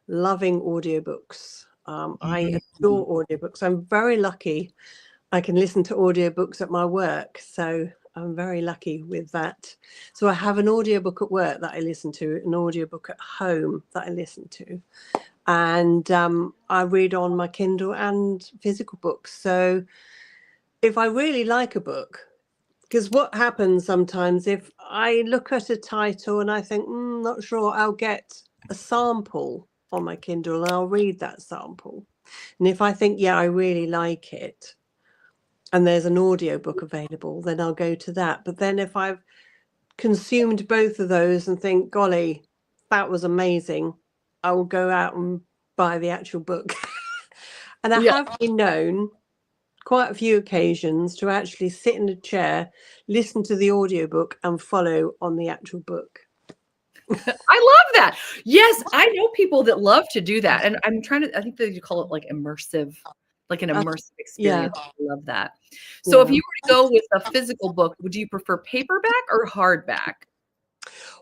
[SPEAKER 2] loving audiobooks. I adore audiobooks. I'm very lucky. I can listen to audiobooks at my work, so I'm very lucky with that. So I have an audiobook at work that I listen to, an audiobook at home that I listen to, and I read on my Kindle and physical books. So if I really like a book, because what happens sometimes, if I look at a title and I think, not sure, I'll get a sample on my Kindle and I'll read that sample. And if I think, yeah, I really like it, and there's an audiobook available, then I'll go to that. But then if I've consumed both of those and think, golly, that was amazing, I will go out and buy the actual book. And I have been known quite a few occasions to actually sit in a chair, listen to the audiobook and follow on the actual book.
[SPEAKER 1] I love that. Yes, I know people that love to do that. And I think that you call it like immersive, like an immersive experience. I love that. So if you were to go with a physical book, would you prefer paperback or hardback?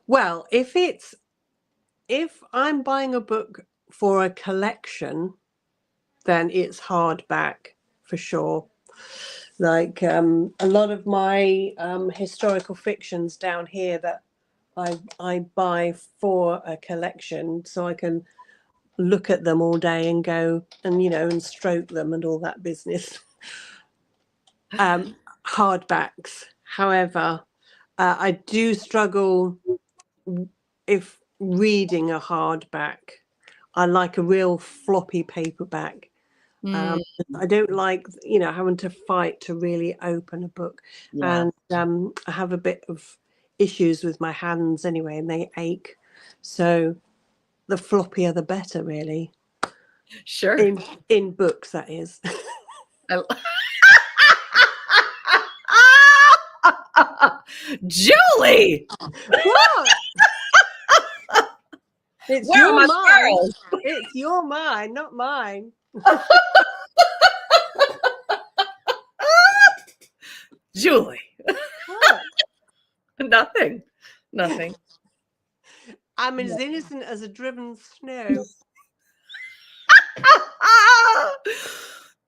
[SPEAKER 2] Well, if I'm buying a book for a collection, then it's hardback for sure. Like a lot of my historical fictions down here that I buy for a collection, so I can look at them all day and go and stroke them and all that business. Hardbacks, however, I do struggle if reading a hardback. I like a real floppy paperback. I don't like having to fight to really open a book. And I have a bit of issues with my hands anyway, and they ache, so the floppier the better, really.
[SPEAKER 1] Sure.
[SPEAKER 2] In books, that is.
[SPEAKER 1] Julie,
[SPEAKER 2] What? It's
[SPEAKER 1] Where are
[SPEAKER 2] your
[SPEAKER 1] my
[SPEAKER 2] mind.
[SPEAKER 1] squirrels?
[SPEAKER 2] It's your mind, not mine.
[SPEAKER 1] Julie.
[SPEAKER 2] What?
[SPEAKER 1] Nothing.
[SPEAKER 2] I'm as innocent as a driven snow.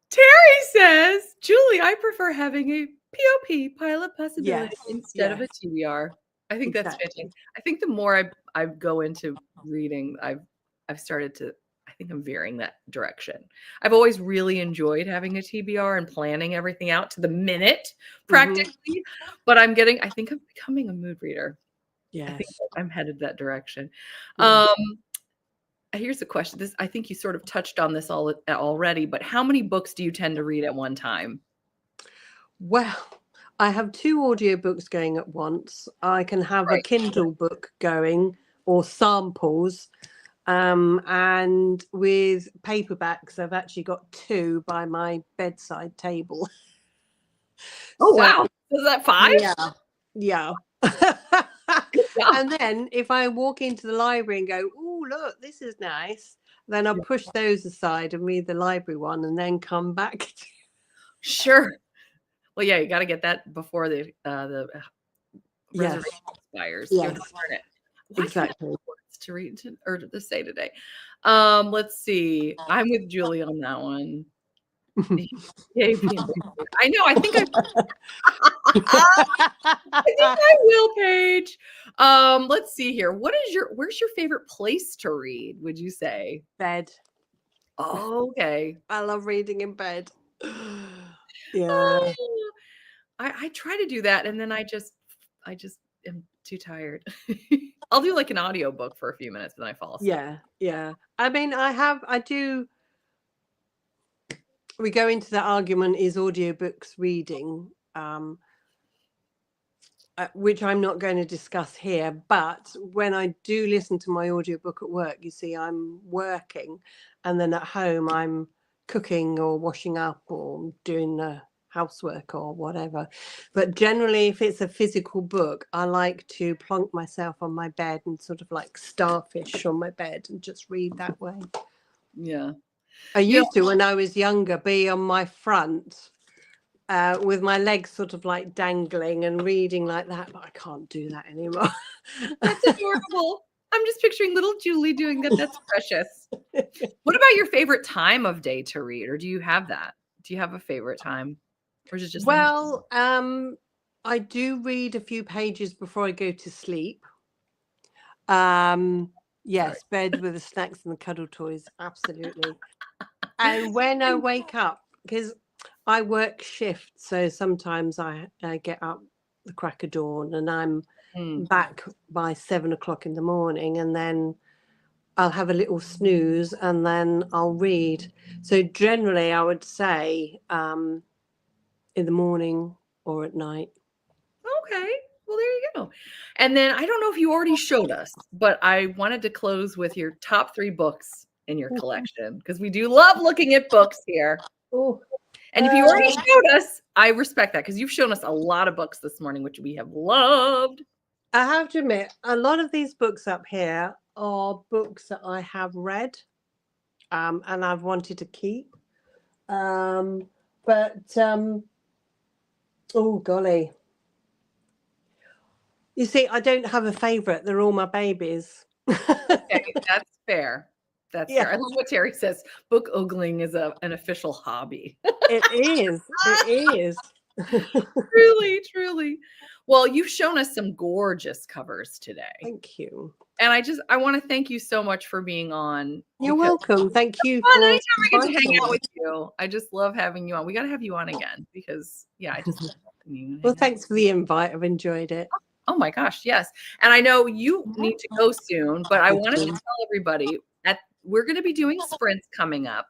[SPEAKER 1] Terry says, Julie, I prefer having a POP, pilot possibility,
[SPEAKER 2] Yes,
[SPEAKER 1] instead of a
[SPEAKER 2] yes.
[SPEAKER 1] TBR. I think that's
[SPEAKER 2] Exactly.
[SPEAKER 1] fantastic. I think the more I go into reading, I've started to, I think I'm veering that direction. I've always really enjoyed having a TBR and planning everything out to the minute, practically. But I think I'm becoming a mood reader. I think
[SPEAKER 2] Yes.
[SPEAKER 1] I'm headed that direction.
[SPEAKER 2] Yes.
[SPEAKER 1] Here's a question. I think you sort of touched on this already, but how many books do you tend to read at one time?
[SPEAKER 2] Well, I have 2 audiobooks going at once. I can have a Kindle book going or samples. And with paperbacks, I've actually got 2 by my bedside table.
[SPEAKER 1] Oh, wow. Is that 5?
[SPEAKER 2] Yeah. And then if I walk into the library and go, oh, look, this is nice, then I'll push those aside and read the library one and then come back.
[SPEAKER 1] Sure. Well, yeah, you got to get that before the reservation expires.
[SPEAKER 2] Yes.
[SPEAKER 1] Darn it.
[SPEAKER 2] Exactly.
[SPEAKER 1] Words to read or to say today. Let's see. I'm with Julie on that one. I know. I think I will, Paige. Let's see here. Where's your favorite place to read, would you say?
[SPEAKER 2] Bed.
[SPEAKER 1] Oh, okay.
[SPEAKER 2] I love reading in bed. Yeah.
[SPEAKER 1] Oh, I try to do that, and then I just am too tired. I'll do like an audiobook for a few minutes, and then I fall asleep.
[SPEAKER 2] Yeah. I mean, we go into the argument, is audiobooks reading, which I'm not going to discuss here. But when I do listen to my audiobook at work, you see, I'm working, and then at home I'm cooking or washing up or doing the housework or whatever. But generally, if it's a physical book, I like to plonk myself on my bed and sort of like starfish on my bed and just read that way.
[SPEAKER 1] Yeah.
[SPEAKER 2] I used to, when I was younger, be on my front with my legs sort of like dangling and reading like that, but I can't do that anymore.
[SPEAKER 1] That's adorable. I'm just picturing little Julie doing that. That's precious. What about your favorite time of day to read, or do you have that? Do you have a favorite time? Or is it just
[SPEAKER 2] well, I do read a few pages before I go to sleep. Yes, bed with the snacks and the cuddle toys, absolutely. And when I wake up, because I work shift, so sometimes I get up the crack of dawn and I'm back by 7 o'clock in the morning, and then I'll have a little snooze and then I'll read. So generally I would say in the morning or at night.
[SPEAKER 1] Okay. Well, there you go. And then I don't know if you already showed us, but I wanted to close with your top 3 books in your collection, because we do love looking at books here.
[SPEAKER 2] Oh.
[SPEAKER 1] And if you already showed us, I respect that, because you've shown us a lot of books this morning, which we have loved.
[SPEAKER 2] I have to admit, a lot of these books up here are books that I have read and I've wanted to keep. Oh, golly. You see, I don't have a favorite. They're all my babies.
[SPEAKER 1] Okay, that's fair. That's fair. I love what Terry says. Book ogling is an official hobby.
[SPEAKER 2] It is. It is.
[SPEAKER 1] Truly. Well, you've shown us some gorgeous covers today.
[SPEAKER 2] Thank you.
[SPEAKER 1] And I want to thank you so much for being on.
[SPEAKER 2] You're welcome. Thank you.
[SPEAKER 1] Anytime I get to hang out with you, I just love having you on. We got to have you on again, because I just love you.
[SPEAKER 2] Well, thanks for the invite. I've enjoyed it.
[SPEAKER 1] Oh my gosh, yes. And I know you need to go soon, but I wanted to tell everybody we're going to be doing sprints coming up.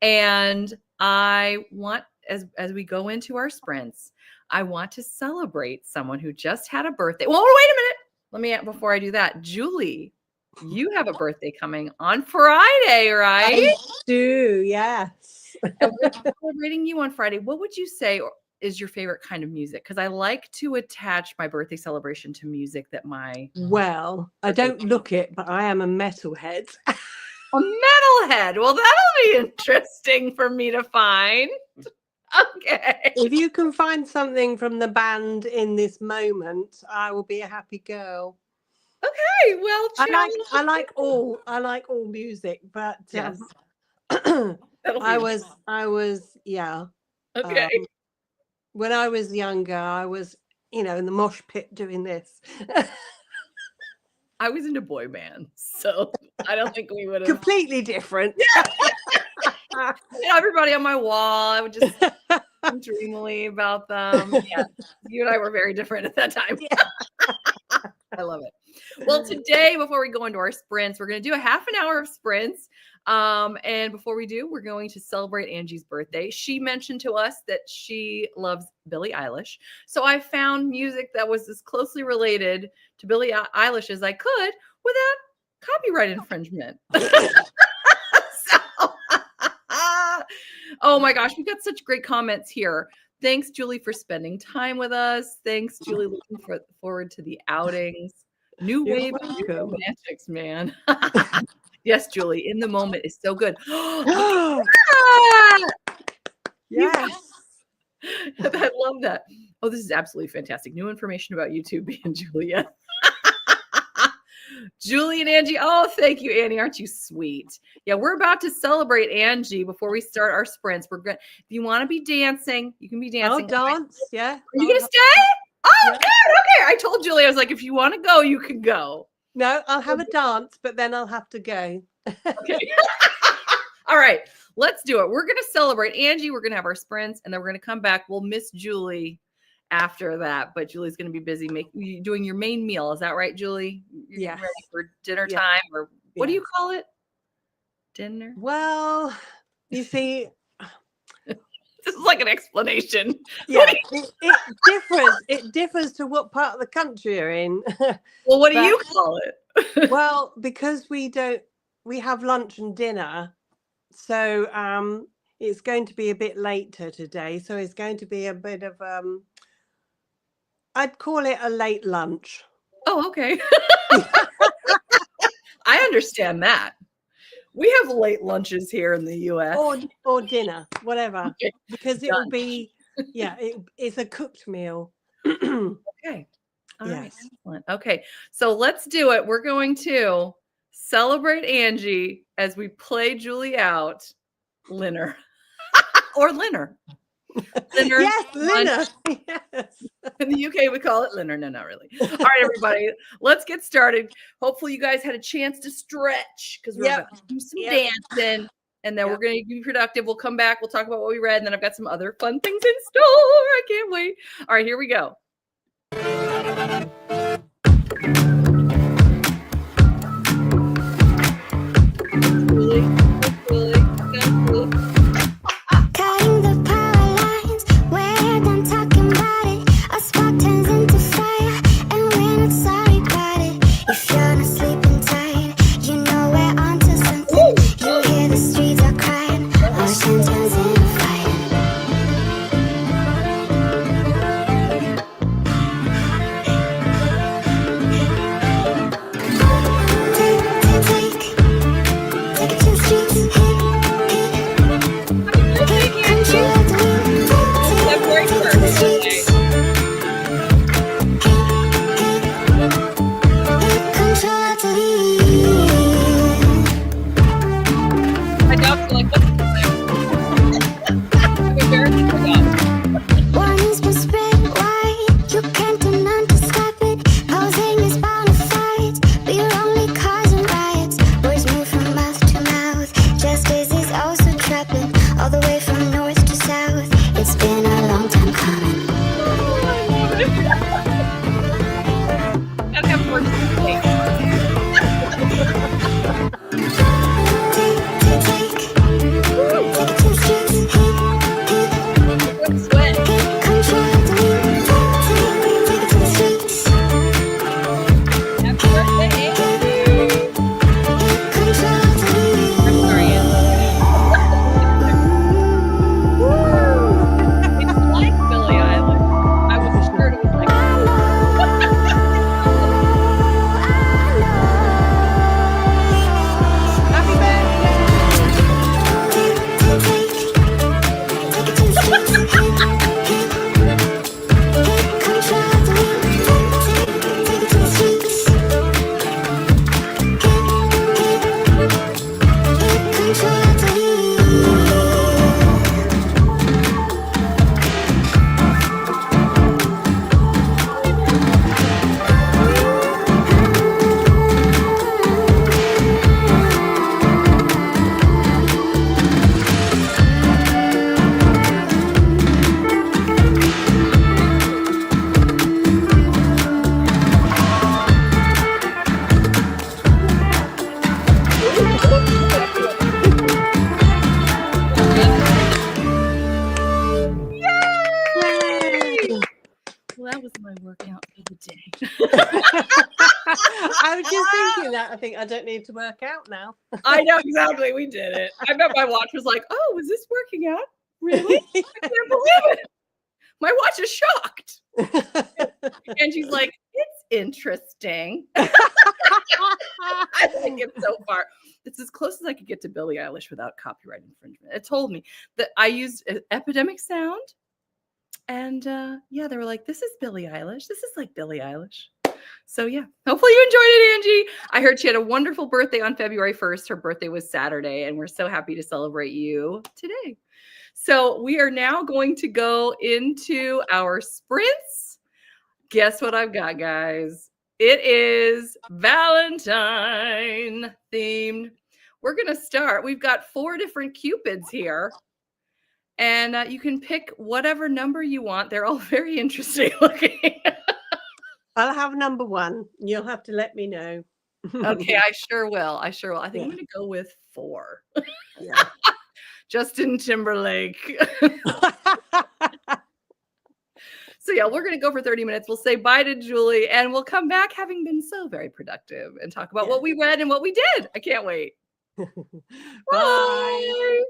[SPEAKER 1] And I want, as we go into our sprints, I want to celebrate someone who just had a birthday. Well, wait a minute. Before I do that, Julie, you have a birthday coming on Friday, right?
[SPEAKER 2] I do, yes.
[SPEAKER 1] And we're celebrating you on Friday. What would you say, is your favorite kind of music? Because I like to attach my birthday celebration to music that my
[SPEAKER 2] Well, I don't look it, but I am a metalhead.
[SPEAKER 1] a metalhead. Well, that'll be interesting for me to find. Okay.
[SPEAKER 2] If you can find something from the band in this moment, I will be a happy girl.
[SPEAKER 1] Okay. Well,
[SPEAKER 2] I like all music, but
[SPEAKER 1] yes.
[SPEAKER 2] I was yeah.
[SPEAKER 1] Okay.
[SPEAKER 2] When I was younger, I was, in the mosh pit doing this.
[SPEAKER 1] I was into boy bands, so I don't think we would have.
[SPEAKER 2] Completely different.
[SPEAKER 1] Everybody on my wall, I would just dreamily about them. Yeah, you and I were very different at that time. Yeah. I love it. Well, today, before we go into our sprints, we're going to do a half an hour of sprints. And before we do, we're going to celebrate Angie's birthday. She mentioned to us that she loves Billie Eilish. So I found music that was as closely related to Billie Eilish as I could without copyright infringement. Oh my gosh, we got such great comments here. Thanks, Julie, for spending time with us. Thanks, Julie. Looking forward to the outings. New wave of romantics, man. Yes, Julie, in the moment is so good.
[SPEAKER 2] Yes.
[SPEAKER 1] I love that. Oh, this is absolutely fantastic. New information about YouTube being Julia. Julie and Angie. Oh, thank you, Annie. Aren't you sweet? Yeah, we're about to celebrate Angie before we start our sprints. We're going. If you want to be dancing, you can be dancing.
[SPEAKER 2] I'll dance. Yeah.
[SPEAKER 1] Are you gonna stay? Oh, yeah. Good. Okay. I told Julie, I was like, if you want to go, you can go.
[SPEAKER 2] No, I'll have a dance, but then I'll have to go.
[SPEAKER 1] Okay. All right. Let's do it. We're gonna celebrate Angie. We're gonna have our sprints, and then we're gonna come back. We'll miss Julie after that, but Julie's going to be busy doing your main meal. Is that right, Julie? You're ready for dinner time, or what do you call it? Dinner?
[SPEAKER 2] Well, you see,
[SPEAKER 1] this is like an explanation.
[SPEAKER 2] Yeah, it differs. It differs to what part of the country you're in.
[SPEAKER 1] Well, what do you call it?
[SPEAKER 2] Well, because we have lunch and dinner, so it's going to be a bit later today. So it's going to be a bit of I'd call it a late lunch.
[SPEAKER 1] Oh, okay. I understand that. We have late lunches here in the US.
[SPEAKER 2] Or dinner, whatever.
[SPEAKER 1] Okay.
[SPEAKER 2] Because it will be, it's a cooked meal.
[SPEAKER 1] Okay. All
[SPEAKER 2] yes.
[SPEAKER 1] Right. Excellent. Okay. So let's do it. We're going to celebrate Angie as we play Julie out. Linner. Or Linner. Linner.
[SPEAKER 2] Yes, Linner. Yes.
[SPEAKER 1] In the UK, we call it Linner. No, not really. All right, everybody, let's get started. Hopefully, you guys had a chance to stretch because we're about to do some dancing, and then we're going to be productive. We'll come back. We'll talk about what we read, and then I've got some other fun things in store. I can't wait. All right, here we go. day.
[SPEAKER 2] I was just thinking that. I think I don't need to work out now.
[SPEAKER 1] I know, exactly. We did it. I bet my watch was like, oh, is this working out? Really? I can't believe it. My watch is shocked. And she's like, it's interesting. I think it's so far. It's as close as I could get to Billie Eilish without copyright infringement. It told me that I used epidemic sound. And yeah, they were like, this is Billie Eilish. This is like Billie Eilish. So yeah, hopefully you enjoyed it, Angie. I heard she had a wonderful birthday on February 1st. Her birthday was Saturday, and we're so happy to celebrate you today. So we are now going to go into our sprints. Guess what I've got, guys? It is Valentine themed. We're going to start. We've got 4 different Cupids here. And you can pick whatever number you want. They're all very interesting looking.
[SPEAKER 2] I'll have number 1. You'll have to let me know.
[SPEAKER 1] Okay, I sure will. I think I'm going to go with 4.
[SPEAKER 2] Yeah.
[SPEAKER 1] Justin Timberlake. So yeah, we're going to go for 30 minutes. We'll say bye to Julie, and we'll come back having been so very productive and talk about what we read and what we did. I can't wait.
[SPEAKER 2] Bye.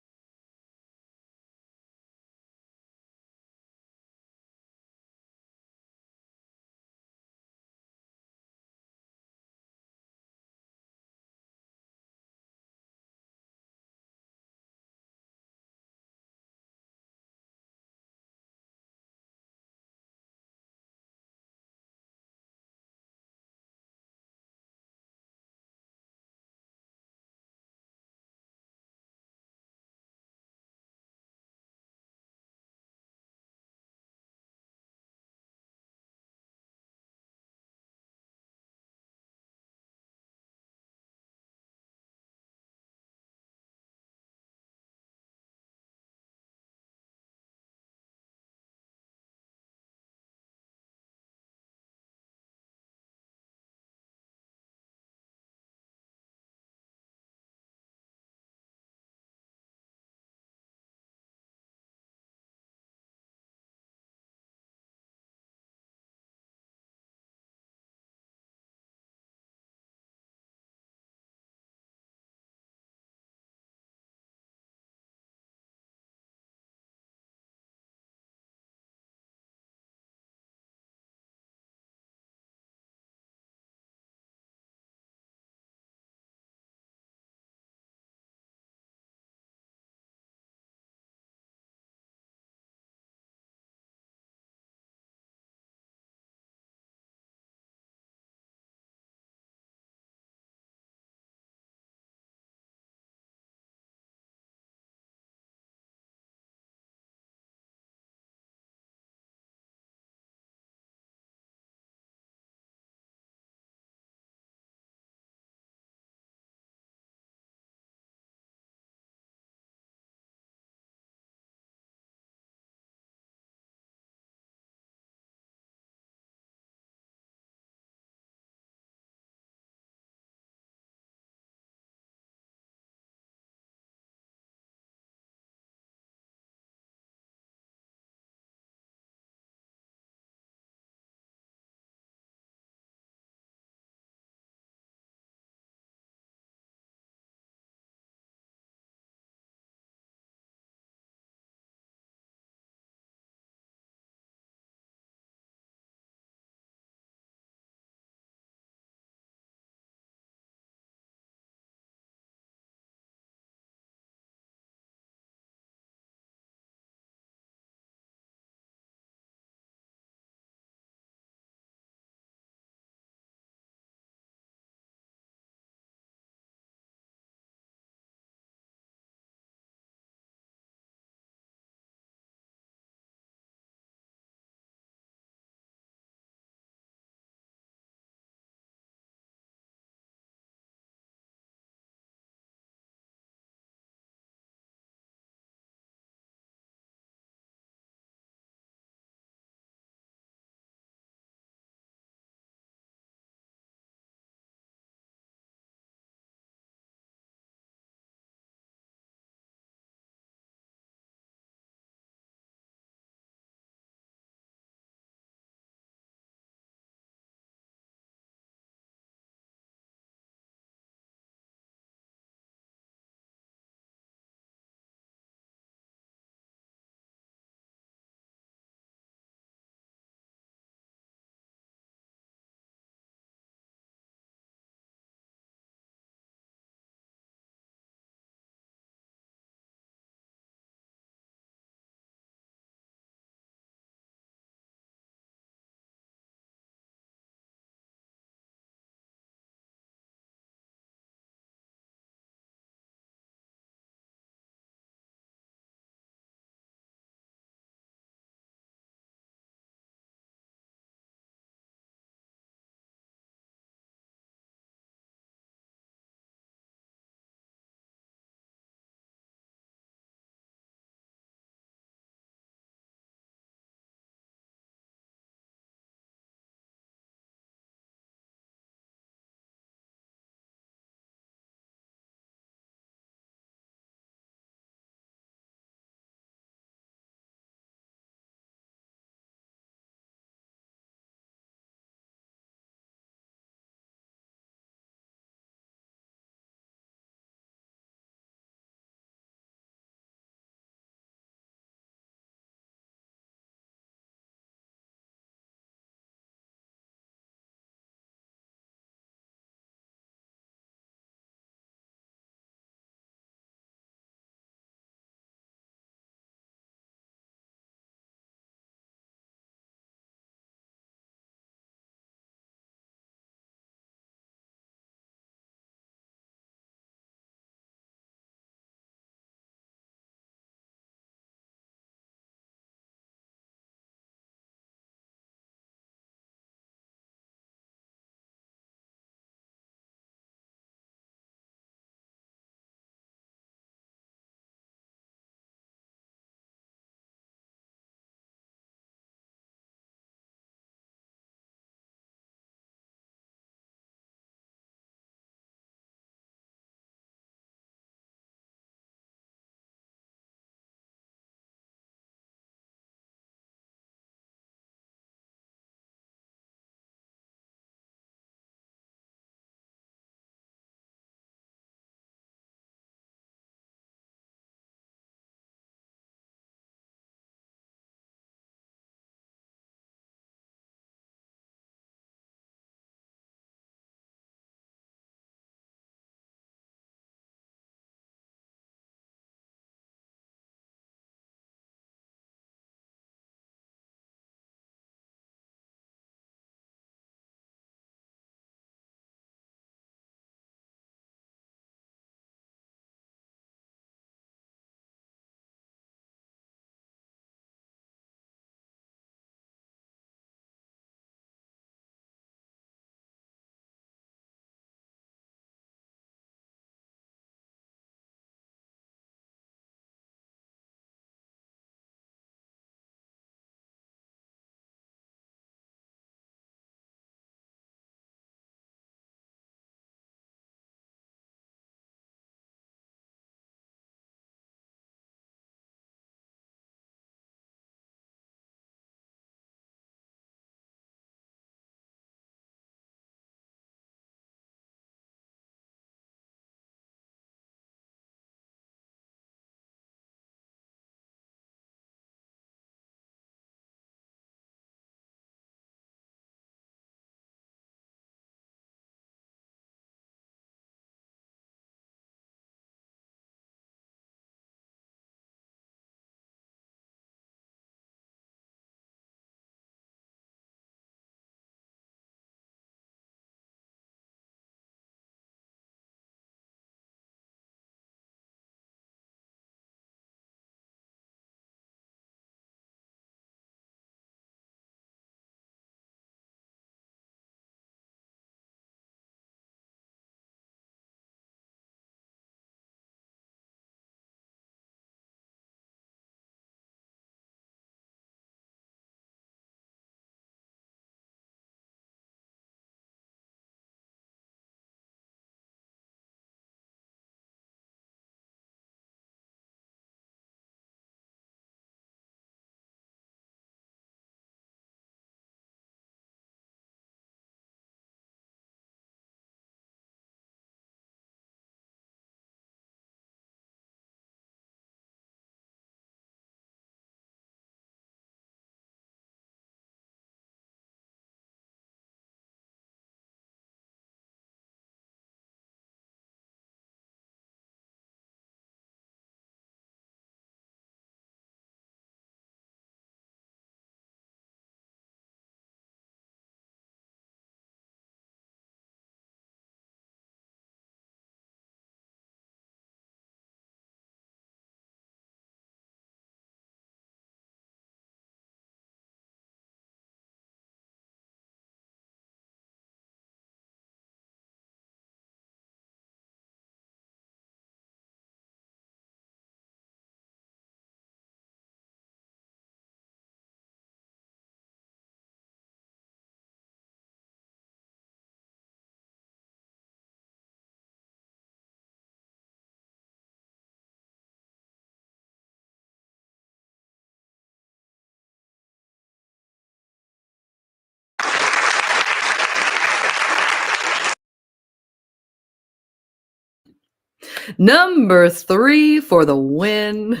[SPEAKER 1] Number 3 for the win.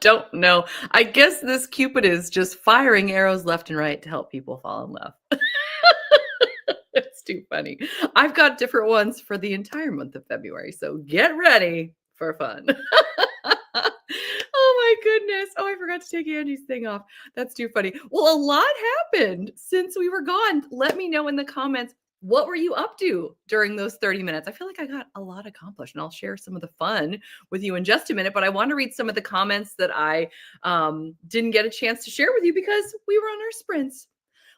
[SPEAKER 1] Don't know. I guess this Cupid is just firing arrows left and right to help people fall in love. It's too funny. I've got different ones for the entire month of February, so get ready for fun. Oh my goodness. Oh, I forgot to take Angie's thing off. That's too funny. Well, a lot happened since we were gone. Let me know in the comments, what were you up to during those 30 minutes? I feel like I got a lot accomplished, and I'll share some of the fun with you in just a minute. But I want to read some of the comments that I didn't get a chance to share with you because we were on our sprints.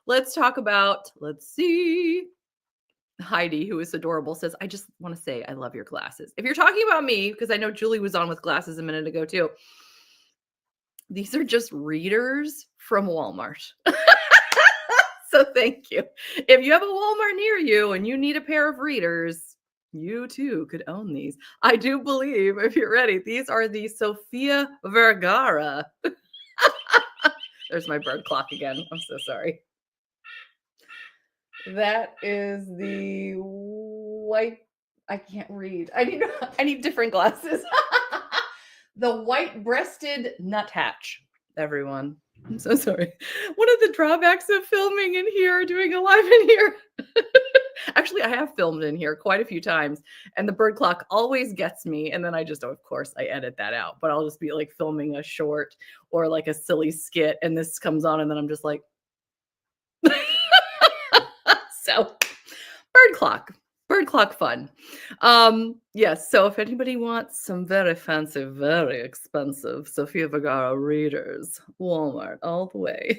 [SPEAKER 1] Let's talk about, let's see. Heidi, who is adorable, says, I just want to say I love your glasses. If you're talking about me, because I know Julie was on with glasses a minute ago too, these are just readers from Walmart. So thank you. If you have a Walmart near you and you need a pair of readers, you too could own these. I do believe, if you're ready, these are the Sofia Vergara. There's my bird clock again. I'm so sorry. That is the white. I can't read. I need different glasses. The white-breasted nuthatch, everyone. I'm so sorry. One of the drawbacks of filming in here, doing a live in here. Actually, I have filmed in here quite a few times, and the bird clock always gets me. And then I just, of course, I edit that out. But I'll just be like filming a short or like a silly skit, and this comes on, and then I'm just like, so bird clock fun. Yes, so if anybody wants some very fancy, very expensive Sofia Vergara readers, Walmart all the way.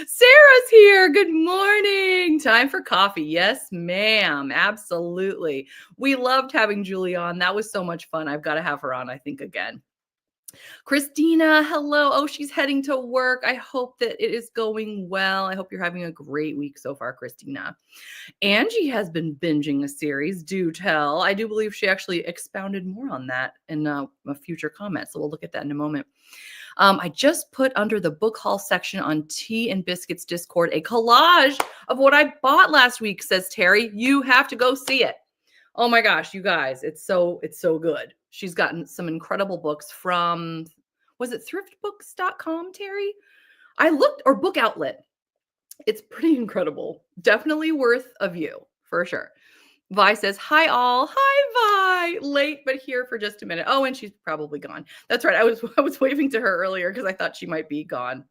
[SPEAKER 1] Sarah's here. Good morning. Time for coffee. Yes, ma'am. Absolutely. We loved having Julie on. That was so much fun. I've got to have her on, I think, again. Christina, hello. Oh, she's heading to work. I hope that it is going well. I hope you're having a great week so far, Christina. Angie has been binging a series, Do Tell. I do believe she actually expounded more on that in a future comment, so we'll look at that in a moment. I just put under the book haul section on Tea and Biscuits Discord a collage of what I bought last week, says Terry. You have to go see it. Oh my gosh, you guys, it's so good. She's gotten some incredible books from, was it thriftbooks.com, Terry? I looked, or Book Outlet. It's pretty incredible. Definitely worth a view, for sure. Vi says, hi all. Hi, Vi. Late, but here for just a minute. Oh, and she's probably gone. That's right. I was waving to her earlier because I thought she might be gone.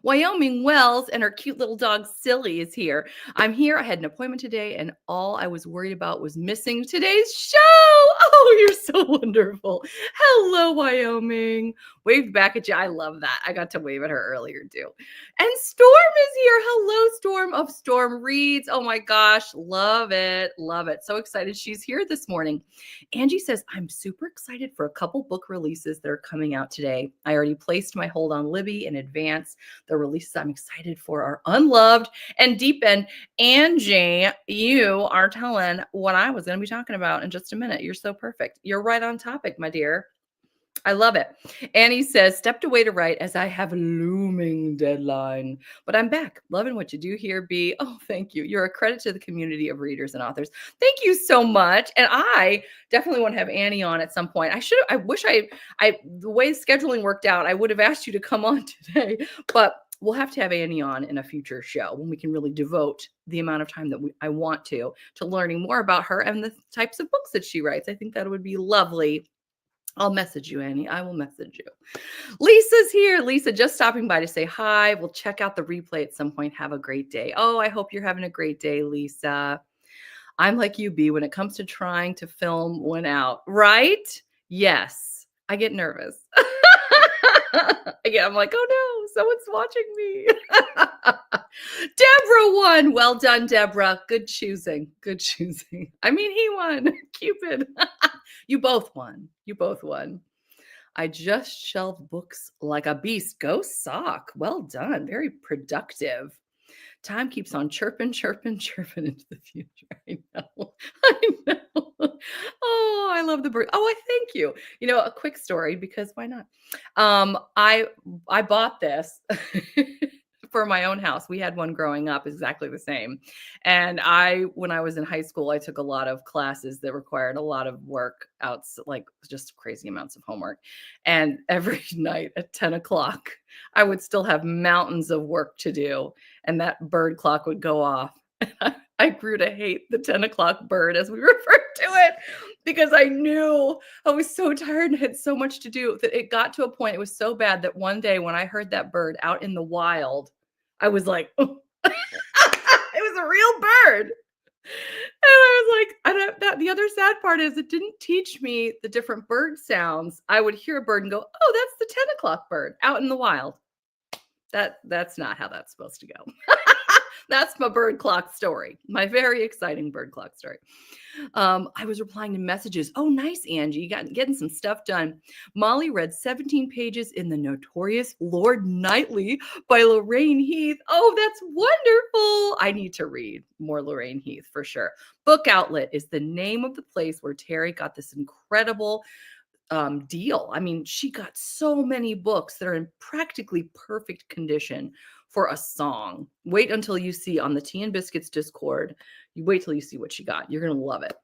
[SPEAKER 1] Wyoming Wells and her cute little dog Silly is here. I'm here. I had an appointment today, and all I was worried about was missing today's show. Oh, you're so wonderful. Hello, Wyoming. Waved back at you. I love that. I got to wave at her earlier too. And Storm is here. Hello, Storm of Storm Reads. Oh my gosh. Love it. Love it. So excited she's here this morning. Angie says, I'm super excited for a couple book releases that are coming out today. I already placed my hold on Libby in advance. The releases I'm excited for are Unloved and Deep End. Angie, you are telling what I was going to be talking about in just a minute. You're so perfect. You're right on topic, my dear. I love it. Annie says, stepped away to write as I have a looming deadline, but I'm back. Loving what you do here, B. Oh, thank you. You're a credit to the community of readers and authors. Thank you so much. And I definitely want to have Annie on at some point. I wish the way scheduling worked out, I would have asked you to come on today, but we'll have to have Annie on in a future show when we can really devote the amount of time that I want to learning more about her and the types of books that she writes. I think that would be lovely. I'll message you, Annie. I will message you. Lisa's here. Lisa just stopping by to say hi. We'll check out the replay at some point. Have a great day. Oh, I hope you're having a great day, Lisa. I'm like you, B, when it comes to trying to film one out, right? Yes. I get nervous. Again, I'm like, oh no, someone's watching me. Deborah won. Well done, Deborah. Good choosing. Good choosing. I mean, he won. Cupid. You both won. You both won. I just shelved books like a beast. Go sock. Well done. Very productive. Time keeps on chirping, chirping, chirping into the future. I know. I know. Oh, I love the bird. Oh, I thank you. You know, a quick story, because why not? I bought this for my own house. We had one growing up exactly the same. And when I was in high school, I took a lot of classes that required a lot of work like just crazy amounts of homework. And every night at 10 o'clock, I would still have mountains of work to do. And that bird clock would go off. I grew to hate the 10 o'clock bird, as we refer to it, because I knew I was so tired and had so much to do that it got to a point, it was so bad that one day when I heard that bird out in the wild, I was like, oh. It was a real bird. And I was like, the other sad part is it didn't teach me the different bird sounds. I would hear a bird and go, oh, that's the 10 o'clock bird out in the wild. That's not how that's supposed to go. That's my bird clock story. My very exciting bird clock story. I was replying to messages. Oh, nice, Angie. You got getting some stuff done. Molly read 17 pages in The Notorious Lord Knightley by Lorraine Heath. Oh, that's wonderful. I need to read more Lorraine Heath for sure. Book Outlet is the name of the place where Terry got this incredible deal. I mean, she got so many books that are in practically perfect condition for a song. Wait until you see on the Tea and Biscuits Discord. You wait till you see what she got. You're going to love it.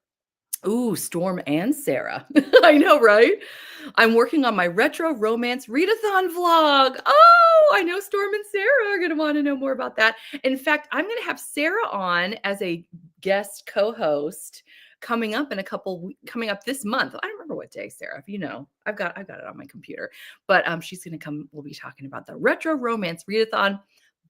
[SPEAKER 1] Ooh, Storm and Sarah. I know, right? I'm working on my retro romance readathon vlog. Oh, I know Storm and Sarah are going to want to know more about that. In fact, I'm going to have Sarah on as a guest co-host coming up this month. I don't remember what day, Sarah, if you know. I've got it on my computer. But she's going to come. We'll be talking about the retro romance readathon,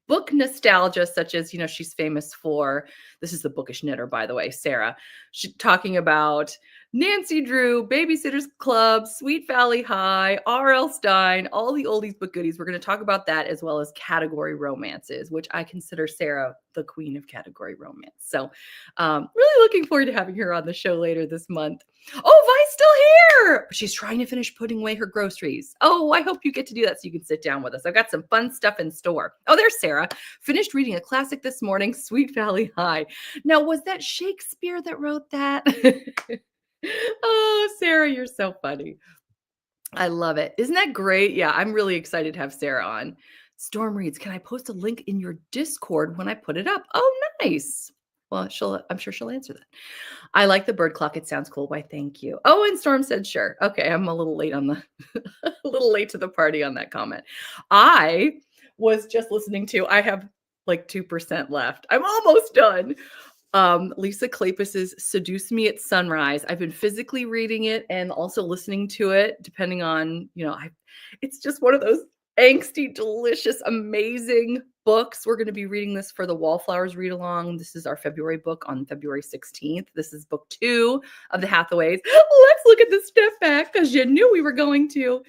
[SPEAKER 1] book nostalgia, such as, she's famous for. This is the Bookish knitter, by the way, Sarah. She's talking about Nancy Drew, Babysitter's Club, Sweet Valley High, R.L. Stine, all the oldies but goodies. We're going to talk about that, as well as category romances, which I consider Sarah the queen of category romance. So really looking forward to having her on the show later this month. Oh, Vi's still here. She's trying to finish putting away her groceries. Oh, I hope you get to do that so you can sit down with us. I've got some fun stuff in store. Oh, there's Sarah. Finished reading a classic this morning, Sweet Valley High. Now, was that Shakespeare that wrote that? Oh, Sarah, you're so funny. I love it. Isn't that great? Yeah, I'm really excited to have Sarah on. Storm reads, can I post a link in your Discord when I put it up? Oh, nice. Well, I'm sure she'll answer that. I like the bird clock. It sounds cool. Why, thank you. Oh, and Storm said, sure. Okay, I'm a little late a little late to the party on that comment. I was just listening to, I have like 2% left. I'm almost done. Lisa Kleypas's Seduce Me at Sunrise. I've been physically reading it and also listening to it, depending on, it's just one of those angsty, delicious, amazing books. We're going to be reading this for the Wallflowers read along. This is our February book on February 16th. This is book 2 of the Hathaways. Let's look at the step back because you knew we were going to.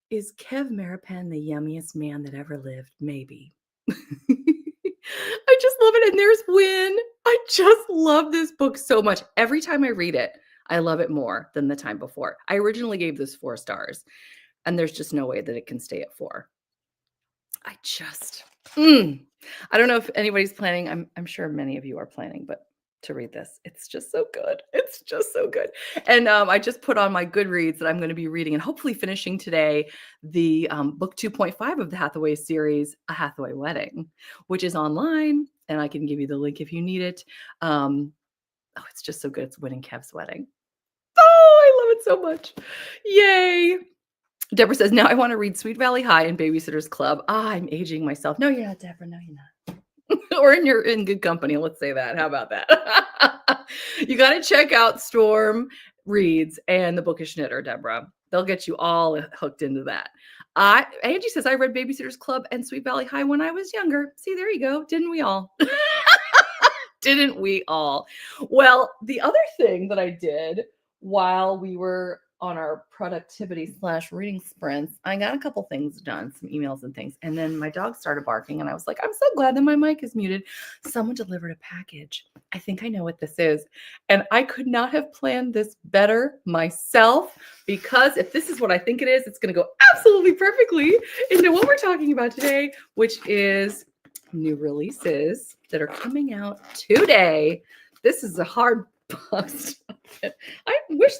[SPEAKER 1] Is Kev Marapan the yummiest man that ever lived? Maybe. I just love it. And there's Win. I just love this book so much. Every time I read it, I love it more than the time before. I originally gave this 4 stars, and there's just no way that it can stay at 4. I don't know if anybody's planning. I'm sure many of you are planning, but to read this, it's just so good. It's just so good. And I just put on my Goodreads that I'm going to be reading and hopefully finishing today the book 2.5 of the Hathaway series, A Hathaway Wedding, which is online, and I can give you the link if you need it. It's just so good. It's Win and Kev's wedding. Oh, I love it so much. Yay. Deborah says, now I want to read Sweet Valley High and Babysitter's Club. I'm aging myself. No, you're not, Deborah. No, you're not. Or you're in good company. Let's say that. How about that? You got to check out Storm Reads and the Bookish Knitter, Deborah. They'll get you all hooked into that. Angie says, I read Babysitter's Club and Sweet Valley High when I was younger. See, there you go. Didn't we all? Didn't we all? Well, the other thing that I did while we were on our productivity / reading sprints, I got a couple things done, some emails and things. And then my dog started barking and I was like, I'm so glad that my mic is muted. Someone delivered a package. I think I know what this is. And I could not have planned this better myself, because if this is what I think it is, it's going to go absolutely perfectly into what we're talking about today, which is new releases that are coming out today. This is a hard box. I wish,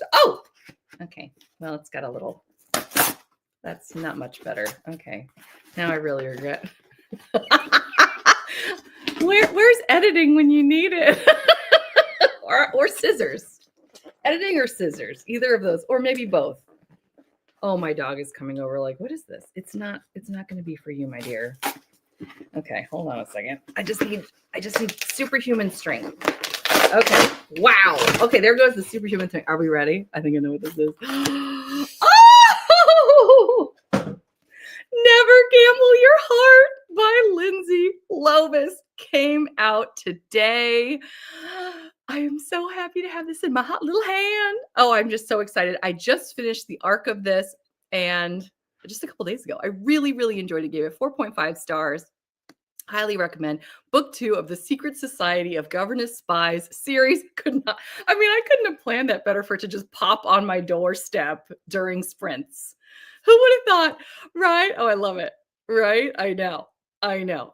[SPEAKER 1] okay. Well, it's got a little, that's not much better. Okay. Now I really regret. Where's editing when you need it? or scissors. Editing or scissors, either of those, or maybe both. Oh, my dog is coming over. Like, what is this? It's not going to be for you, my dear. Okay, hold on a second. I just need superhuman strength. Okay. Wow. Okay, there goes the superhuman strength. Are we ready? I think I know what this is. Oh! Never Gamble Your Heart by Lindsay Lovise came out today. I am so happy to have this in my hot little hand. Oh, I'm just so excited. I just finished the arc of this and just a couple days ago. I really, really enjoyed it. Gave it 4.5 stars. Highly recommend. Book 2 of the Secret Society of Governess Spies series. I couldn't have planned that better for it to just pop on my doorstep during sprints. Who would have thought, right? Oh, I love it. Right? I know.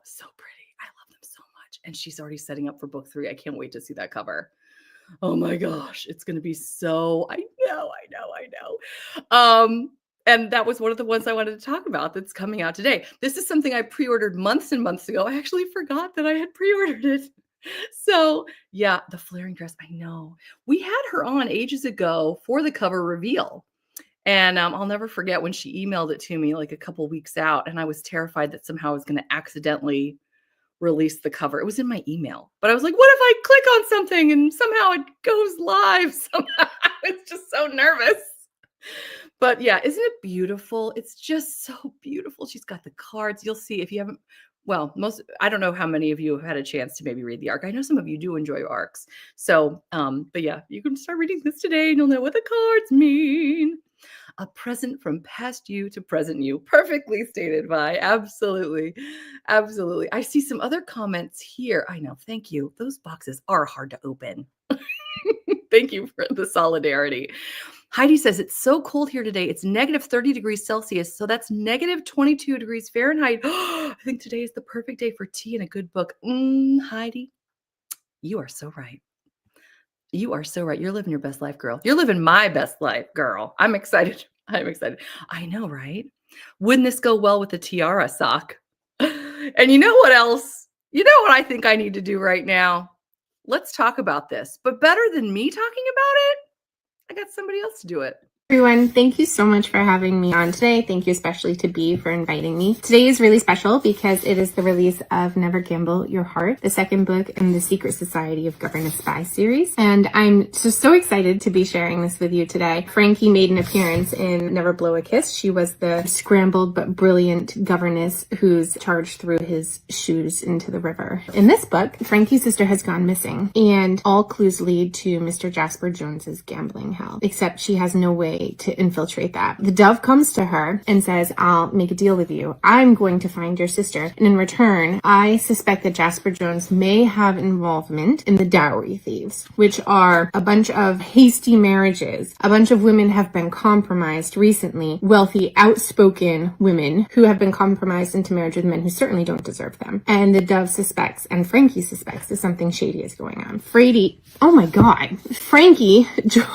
[SPEAKER 1] So pretty. I love them so much. And she's already setting up for book 3. I can't wait to see that cover. Oh my gosh. It's going to be so, I know. And that was one of the ones I wanted to talk about that's coming out today. This is something I pre-ordered months and months ago. I actually forgot that I had pre-ordered it. So yeah, the flaring dress, I know. We had her on ages ago for the cover reveal. And I'll never forget when she emailed it to me like a couple weeks out. And I was terrified that somehow I was going to accidentally release the cover. It was in my email. But I was like, what if I click on something and somehow it goes live? Somehow I was just so nervous. But yeah, isn't it beautiful? It's just so beautiful. She's got the cards. You'll see if you haven't, well, I don't know how many of you have had a chance to maybe read the arc. I know some of you do enjoy arcs. So, but yeah, you can start reading this today and you'll know what the cards mean. A present from past you to present you. Perfectly stated, Vi. Absolutely. I see some other comments here. I know. Thank you. Those boxes are hard to open. Thank you for the solidarity. Heidi says, it's so cold here today. It's negative 30 degrees Celsius. So that's negative 22 degrees Fahrenheit. I think today is the perfect day for tea and a good book. Heidi, you are so right. You are so right. You're living your best life, girl. You're living my best life, girl. I'm excited. I know, right? Wouldn't this go well with the tiara sock? And you know what else? You know what I think I need to do right now? Let's talk about this. But better than me talking about it, I got somebody else to do it.
[SPEAKER 3] Everyone, thank you so much for having me on today. Thank you especially to Bea for inviting me. Today is really special because it is the release of Never Gamble Your Heart, the second book in the Secret Society of Governess Spy series. And I'm just so excited to be sharing this with you today. Frankie made an appearance in Never Blow a Kiss. She was the scrambled but brilliant governess who's charged through his shoes into the river. In this book, Frankie's sister has gone missing and all clues lead to Mr. Jasper Jones's gambling hell, except she has no way to infiltrate that. The dove comes to her and says, I'll make a deal with you. I'm going to find your sister. And in return, I suspect that Jasper Jones may have involvement in the dowry thieves, which are a bunch of hasty marriages. A bunch of women have been compromised recently, wealthy, outspoken women who have been compromised into marriage with men who certainly don't deserve them. And the dove suspects, and Frankie suspects, that something shady is going on. Frankie joins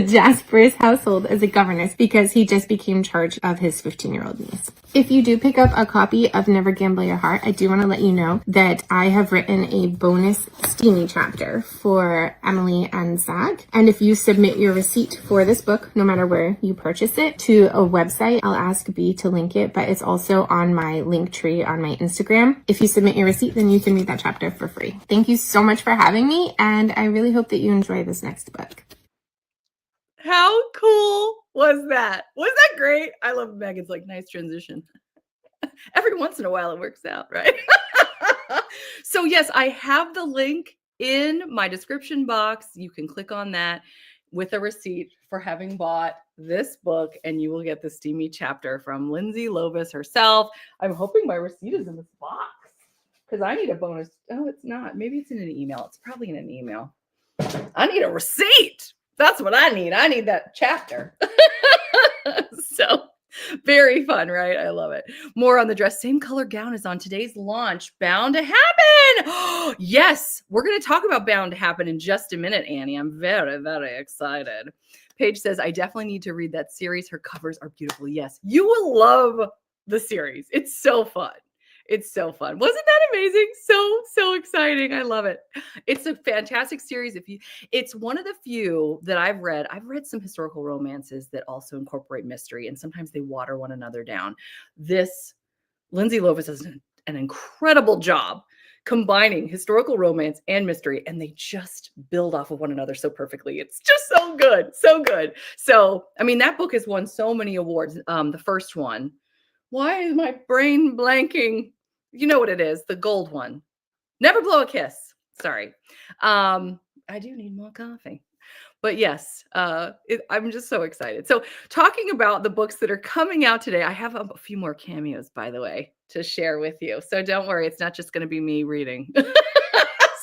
[SPEAKER 3] Jasper's household as a governess because he just became charge of his 15-year-old niece. If you do pick up a copy of Never Gamble Your Heart, I do want to let you know that I have written a bonus steamy chapter for Emily and Zach. And if you submit your receipt for this book, no matter where you purchase it, to a website, I'll ask Bea to link it, but it's also on my link tree on my Instagram. If you submit your receipt, then you can read that chapter for free. Thank you so much for having me, and I really hope that you enjoy this next book.
[SPEAKER 1] How cool was that? Was that great? I love Megan's like, nice transition. Every once in a while it works out, right? So yes, I have the link in my description box. You can click on that with a receipt for having bought this book and you will get the steamy chapter from Lindsay Lovise herself. I'm hoping my receipt is in this box because I need a bonus. Oh, it's not. Maybe it's in an email. It's probably in an email. I need a receipt. That's what I need. I need that chapter. So very fun, right? I love it. More on the dress. Same color gown as on today's launch. Bound to Happen. Yes, we're going to talk about Bound to Happen in just a minute, Annie. I'm very, very excited. Paige says, I definitely need to read that series. Her covers are beautiful. Yes, you will love the series. It's so fun. It's so fun. Wasn't that amazing? So exciting. I love it. It's a fantastic series. It's one of the few that I've read. I've read some historical romances that also incorporate mystery, and sometimes they water one another down. Lindsay Lovise does an incredible job combining historical romance and mystery, and they just build off of one another so perfectly. It's just so good. So good. So, I mean, that book has won so many awards. The first one, why is my brain blanking? You know what it is, the gold one. Never Blow a Kiss. Sorry. I do need more coffee. But yes, I'm just so excited. So talking about the books that are coming out today, I have a few more cameos, by the way, to share with you. So don't worry, it's not just going to be me reading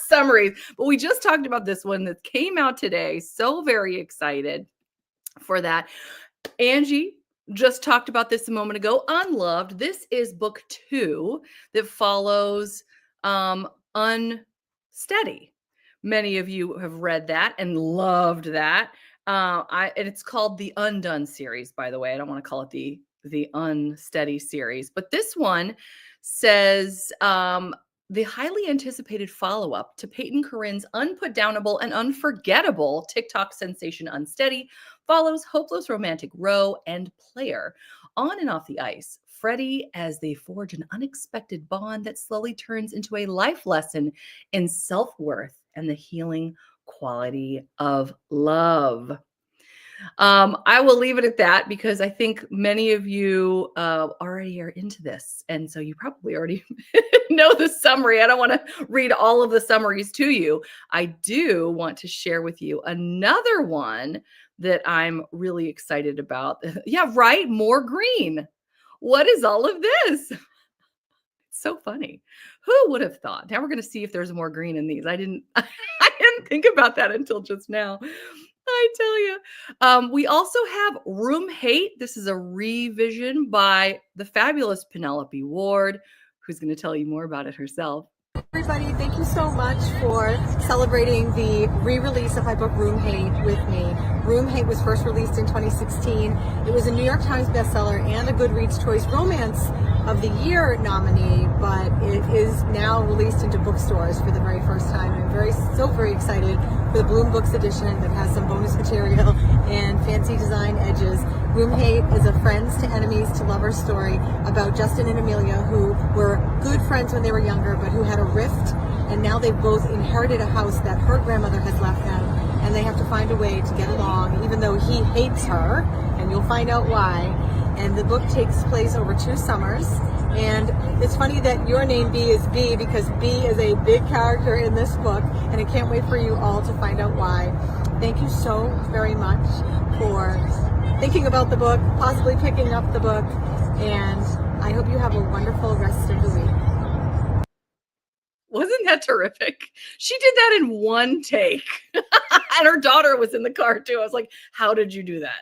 [SPEAKER 1] summaries. But we just talked about this one that came out today. So very excited for that. Angie just talked about this a moment ago. Unloved. This is book 2 that follows Unsteady. Many of you have read that and loved that. And it's called the Undone series, by the way. I don't want to call it the Unsteady series, but this one says the highly anticipated follow-up to Peyton Corinne's unputdownable and unforgettable TikTok sensation Unsteady follows hopeless romantic Roe and Player on and off the ice. Freddie, as they forge an unexpected bond that slowly turns into a life lesson in self-worth and the healing quality of love. I will leave it at that because I think many of you already are into this. And so you probably already know the summary. I don't want to read all of the summaries to you. I do want to share with you another one that I'm really excited about. Yeah, right. More green. What is all of this? It's so funny. Who would have thought? Now we're going to see if there's more green in these. I didn't think about that until just now. I tell you. We also have Room Hate. This is a revision by the fabulous Penelope Ward, who's going to tell you more about it herself.
[SPEAKER 4] Everybody, thank you so much for celebrating the re-release of my book Room Hate with me. Room Hate was first released in 2016. It was a New York Times bestseller and a Goodreads Choice Romance of the Year nominee, but it is now released into bookstores for the very first time. I'm very excited for the Bloom Books edition that has some bonus material and fancy design edges. Room Hate is a friends to enemies to lovers story about Justin and Amelia, who were good friends when they were younger, but who had a rift, and now they've both inherited a house that her grandmother has left them, and they have to find a way to get along, even though he hates her, and you'll find out why. And the book takes place over 2 summers, and it's funny that your name B is B, because B is a big character in this book, and I can't wait for you all to find out why. Thank you so very much for thinking about the book, possibly picking up the book, and I hope you have a wonderful rest of the week.
[SPEAKER 1] Wasn't that terrific? She did that in one take. And her daughter was in the car too. I was like, how did you do that?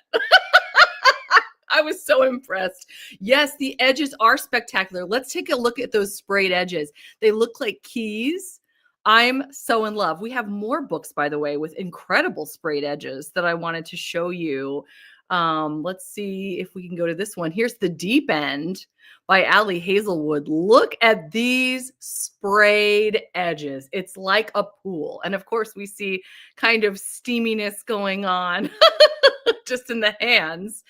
[SPEAKER 1] I was so impressed. Yes, the edges are spectacular. Let's take a look at those sprayed edges. They look like keys. I'm so in love. We have more books, by the way, with incredible sprayed edges that I wanted to show you. Let's see if we can go to this one. Here's The Deep End by Allie Hazelwood. Look at these sprayed edges. It's like a pool. And of course, we see kind of steaminess going on just in the hands.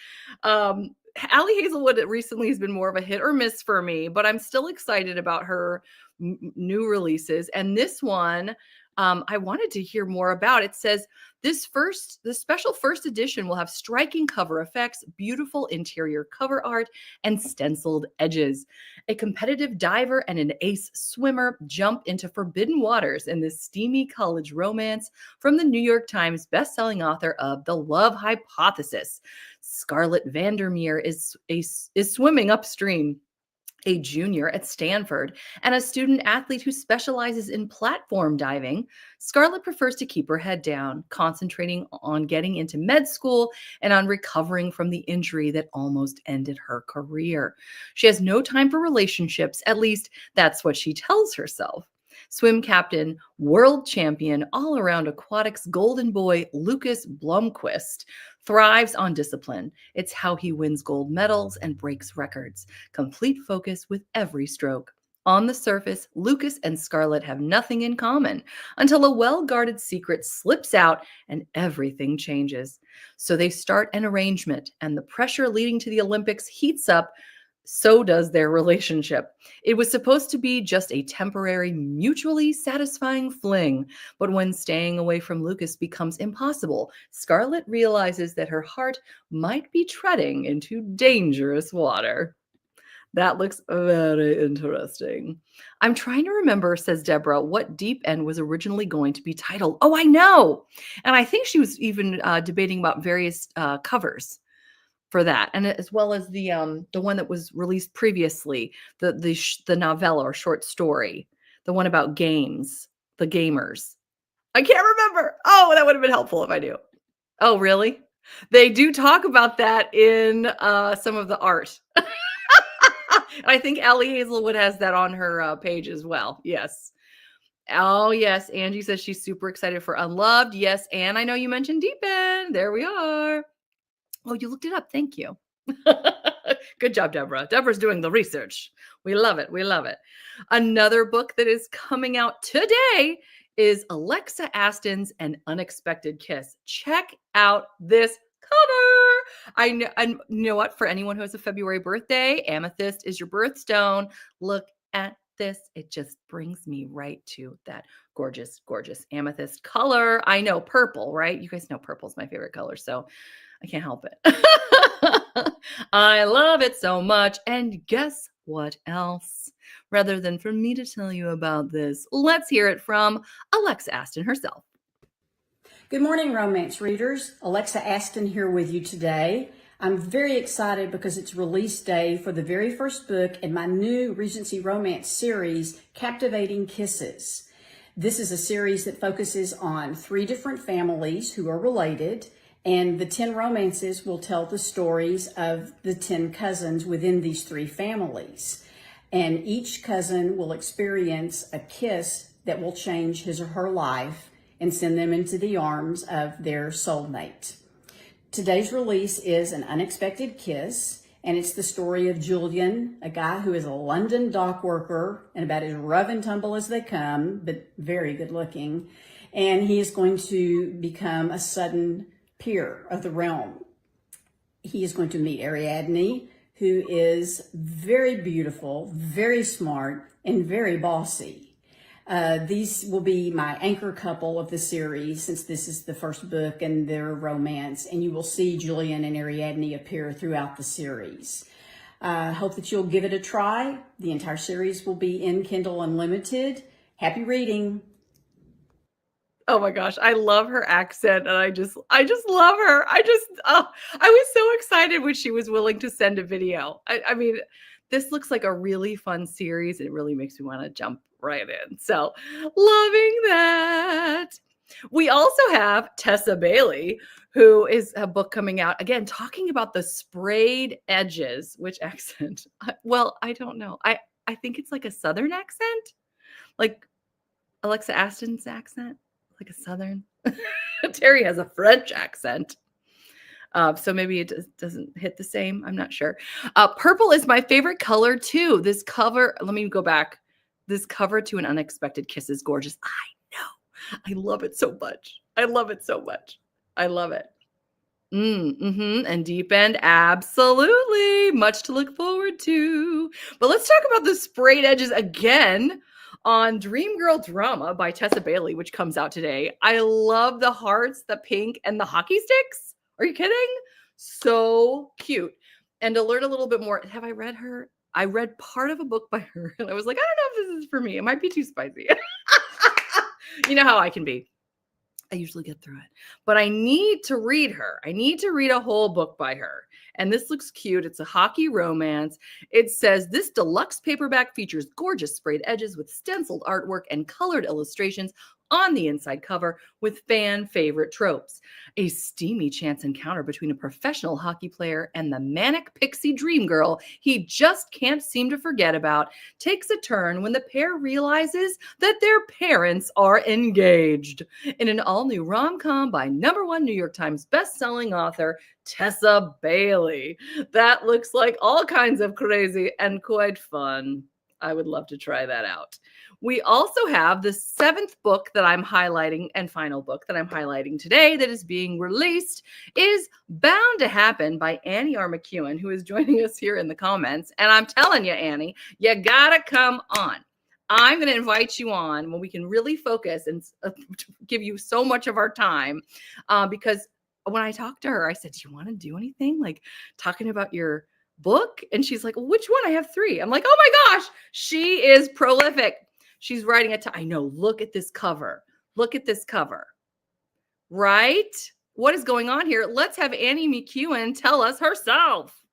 [SPEAKER 1] Allie Hazelwood recently has been more of a hit or miss for me, but I'm still excited about her new releases. And this one, I wanted to hear more about. It says the special first edition will have striking cover effects, beautiful interior cover art, and stenciled edges. A competitive diver and an ace swimmer jump into forbidden waters in this steamy college romance from the New York Times bestselling author of The Love Hypothesis. Scarlett Vandermeer is swimming upstream, a junior at Stanford, and a student athlete who specializes in platform diving. Scarlett prefers to keep her head down, concentrating on getting into med school and on recovering from the injury that almost ended her career. She has no time for relationships, at least that's what she tells herself. Swim captain, world champion, all-around aquatics golden boy Lucas Blomqvist thrives on discipline. It's how he wins gold medals and breaks records. Complete focus with every stroke. On the surface, Lucas and Scarlett have nothing in common until a well-guarded secret slips out and everything changes. So they start an arrangement, and the pressure leading to the Olympics heats up. So does their relationship. It was supposed to be just a temporary, mutually satisfying fling, but when staying away from Lucas becomes impossible, Scarlett realizes that her heart might be treading into dangerous water. That looks very interesting. I'm trying to remember, says Deborah, what Deep End was originally going to be titled. Oh, I know. And I think she was even debating about various covers for that, and as well as the one that was released previously, the novella or short story, the one about games, the gamers. I can't remember. Oh, that would have been helpful if I knew. Oh, really? They do talk about that in some of the art. I think Allie Hazelwood has that on her page as well. Yes. Oh, yes. Angie says she's super excited for Unloved. Yes. And I know you mentioned Deep End. There we are. Oh, you looked it up. Thank you. Good job, Deborah. Deborah's doing the research. We love it. We love it. Another book that is coming out today is Alexa Aston's An Unexpected Kiss. Check out this cover. I know, and you know what? For anyone who has a February birthday, amethyst is your birthstone. Look at this. It just brings me right to that gorgeous, gorgeous amethyst color. I know purple, right? You guys know purple's my favorite color, so I can't help it. I love it so much. And guess what else? Rather than for me to tell you about this, let's hear it from Alexa Aston herself.
[SPEAKER 5] Good morning, romance readers. Alexa Aston here with you today. I'm very excited because it's release day for the very first book in my new Regency romance series, Captivating Kisses. This is a series that focuses on 3 different families who are related, and the 10 romances will tell the stories of the 10 cousins within these 3 families. And each cousin will experience a kiss that will change his or her life and send them into the arms of their soulmate. Today's release is An Unexpected Kiss, and it's the story of Julian, a guy who is a London dock worker and about as rough and tumble as they come, but very good looking. And he is going to become a sudden peer of the realm. He is going to meet Ariadne, who is very beautiful, very smart, and very bossy. These will be my anchor couple of the series, since this is the first book and their romance, and you will see Julian and Ariadne appear throughout the series. I hope that you'll give it a try. The entire series will be in Kindle Unlimited. Happy reading.
[SPEAKER 1] Oh my gosh, I love her accent, and I just love her. I was so excited when she was willing to send a video. I mean, this looks like a really fun series. It really makes me want to jump right in. So, loving that. We also have Tessa Bailey, who is a book coming out, again, talking about the sprayed edges. Which accent? Well, I don't know. I think it's like a Southern accent, like Alexa Aston's accent, like a Southern. Terry has a French accent. So maybe it doesn't hit the same. I'm not sure. Purple is my favorite color too. This cover, let me go back. This cover to An Unexpected Kiss is gorgeous. I know. I love it so much. I love it so much. I love it. And Deep End, absolutely. Much to look forward to. But let's talk about the sprayed edges again on Dream Girl Drama by Tessa Bailey, which comes out today. I love the hearts, the pink, and the hockey sticks. Are you kidding? So cute. And to learn a little bit more, have I read her? I read part of a book by her, and I was like, I don't know if this is for me. It might be too spicy. You know how I can be. I usually get through it. But I need to read her. I need to read a whole book by her. And this looks cute. It's a hockey romance. It says, this deluxe paperback features gorgeous sprayed edges with stenciled artwork and colored illustrations on the inside cover with fan favorite tropes. A steamy chance encounter between a professional hockey player and the manic pixie dream girl he just can't seem to forget about takes a turn when the pair realizes that their parents are engaged. In an all-new rom-com by #1 New York Times bestselling author Tessa Bailey. That looks like all kinds of crazy and quite fun. I would love to try that out. We also have the 7th book that I'm highlighting and final book that I'm highlighting today that is being released is Bound to Happen by Annie R. McEwen, who is joining us here in the comments. And I'm telling you, Annie, you gotta come on. I'm going to invite you on when we can really focus and give you so much of our time because when I talked to her, I said, do you want to do anything like talking about your book? And she's like, well, which one? I have 3. I'm like, oh my gosh, she is prolific. She's writing it. I know. Look at this cover. Look at this cover. Right? What is going on here? Let's have Annie McEwen tell us herself.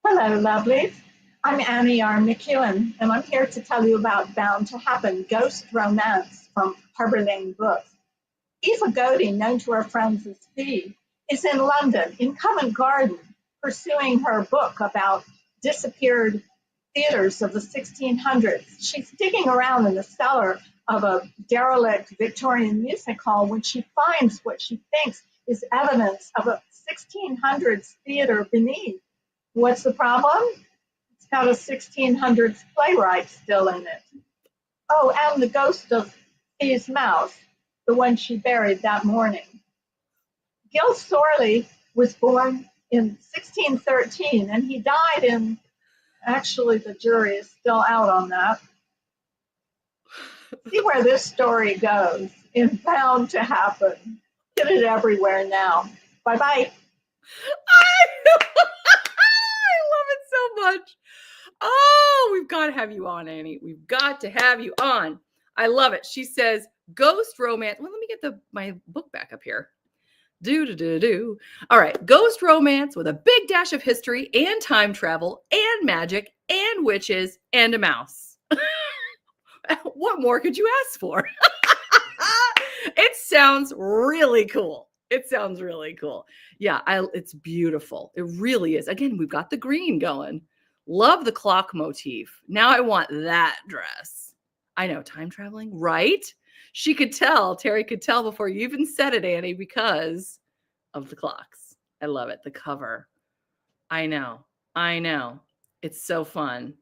[SPEAKER 6] Hello, lovelies. I'm Annie R. McEwen, and I'm here to tell you about Bound to Happen, Ghost Romance from Harbour Lane Books. Eva Godey, known to her friends as Fee, is in London, in Covent Garden, pursuing her book about disappeared theaters of the 1600s. She's digging around in the cellar of a derelict Victorian music hall when she finds what she thinks is evidence of a 1600s theater beneath. What's the problem? It's got a 1600s playwright still in it. Oh, and the ghost of Fee's mouse, the one she buried that morning. Gil Sorley was born in 1613, and he died in, actually the jury is still out on that. See where this story goes in Bound to Happen. Get it everywhere now. Bye-bye.
[SPEAKER 1] I love it so much. Oh, we've got to have you on, Annie. We've got to have you on. I love it. She says, ghost romance. Well, let me get my book back up here. All right. Ghost romance with a big dash of history and time travel and magic and witches and a mouse. What more could you ask for? It sounds really cool. It sounds really cool. Yeah, it's beautiful. It really is. Again, we've got the green going. Love the clock motif. Now I want that dress. I know, time traveling, right? She could tell, Terry could tell before you even said it, Annie, because of the clocks. I love it. The cover. I know. It's so fun.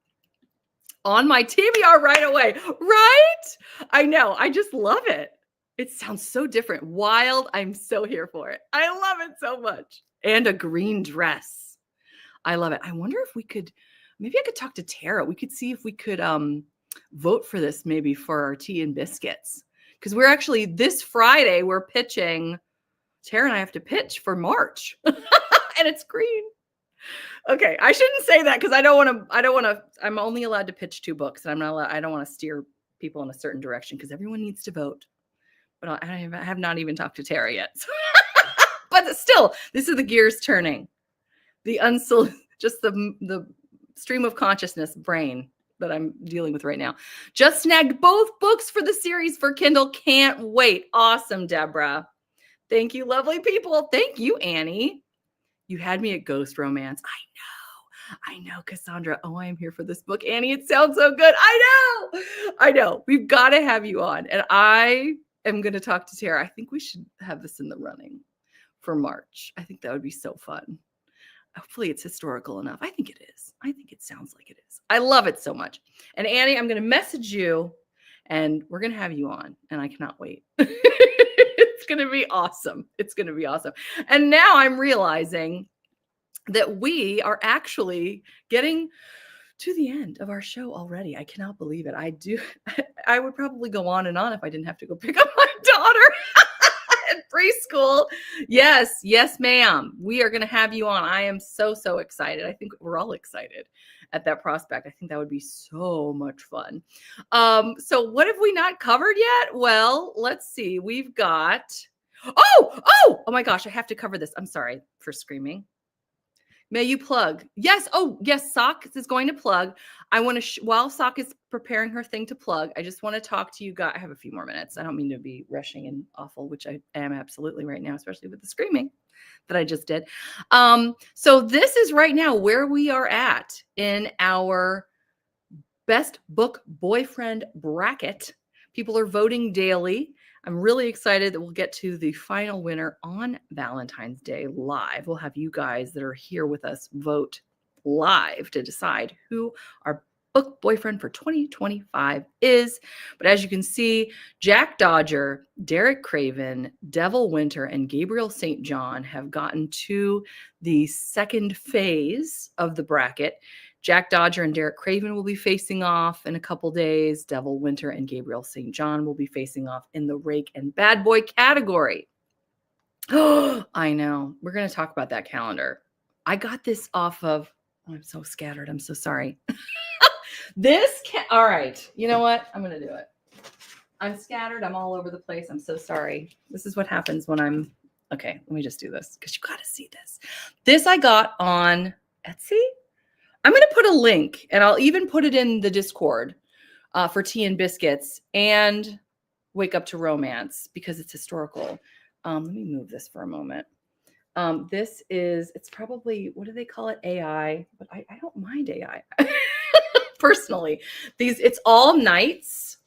[SPEAKER 1] On my TBR right away, right? I know. I just love it. It sounds so different. Wild. I'm so here for it. I love it so much. And a green dress. I love it. I wonder if we could, maybe I could talk to Tara. We could see if we could vote for this maybe for our tea and biscuits. Because we're actually, this Friday, we're pitching, Tara and I have to pitch for March. And it's green. Okay, I shouldn't say that because I don't want to, I'm only allowed to pitch 2 books. And I'm not allowed, I don't want to steer people in a certain direction because everyone needs to vote. But I have not even talked to Tara yet. But still, this is the gears turning. The just the stream of consciousness brain that I'm dealing with right now. Just snagged both books for the series for Kindle. Can't wait. Awesome, Deborah. Thank you, lovely people. Thank you, Annie. You had me at Ghost Romance. I know, Cassandra. Oh, I am here for this book. Annie, it sounds so good. I know. We've got to have you on. And I am going to talk to Tara. I think we should have this in the running for March. I think that would be so fun. Hopefully it's historical enough. I think it is. I think it sounds like it is. I love it so much. And Annie, I'm going to message you and we're going to have you on. And I cannot wait. It's going to be awesome. It's going to be awesome. And now I'm realizing that we are actually getting to the end of our show already. I cannot believe it. I would probably go on and on if I didn't have to go pick up my daughter at preschool. Yes, ma'am. We are going to have you on. I am so excited. I think we're all excited at that prospect. I think that would be so much fun. So what have we not covered yet? Well, let's see. We've got, oh my gosh, I have to cover this. I'm sorry for screaming. May you plug? Yes. Oh, yes. Sock is going to plug. I want to, while Sock is preparing her thing to plug, I just want to talk to you guys. I have a few more minutes. I don't mean to be rushing and awful, which I am absolutely right now, especially with the screaming that I just did. So this is right now where we are at in our best book boyfriend bracket. People are voting daily. I'm really excited that we'll get to the final winner on Valentine's Day live. We'll have you guys that are here with us vote live to decide who our book boyfriend for 2025 is. But as you can see, Jack Dodger, Derek Craven, Devil Winter, and Gabriel St. John have gotten to the second phase of the bracket. Jack Dodger and Derek Craven will be facing off in a couple days. Devil Winter and Gabriel St. John will be facing off in the Rake and Bad Boy category. Oh, I know. We're going to talk about that calendar. I got this off of, I'm so scattered. I'm so sorry. All right. You know what? I'm going to do it. I'm scattered. I'm all over the place. I'm so sorry. This is what happens when okay, let me just do this because you got to see this. This I got on Etsy. I'm going to put a link and I'll even put it in the Discord for Tea and Biscuits and Wake Up to Romance because it's historical. Let me move this for a moment. It's probably, what do they call it? AI, but I don't mind AI. Personally, it's all knights,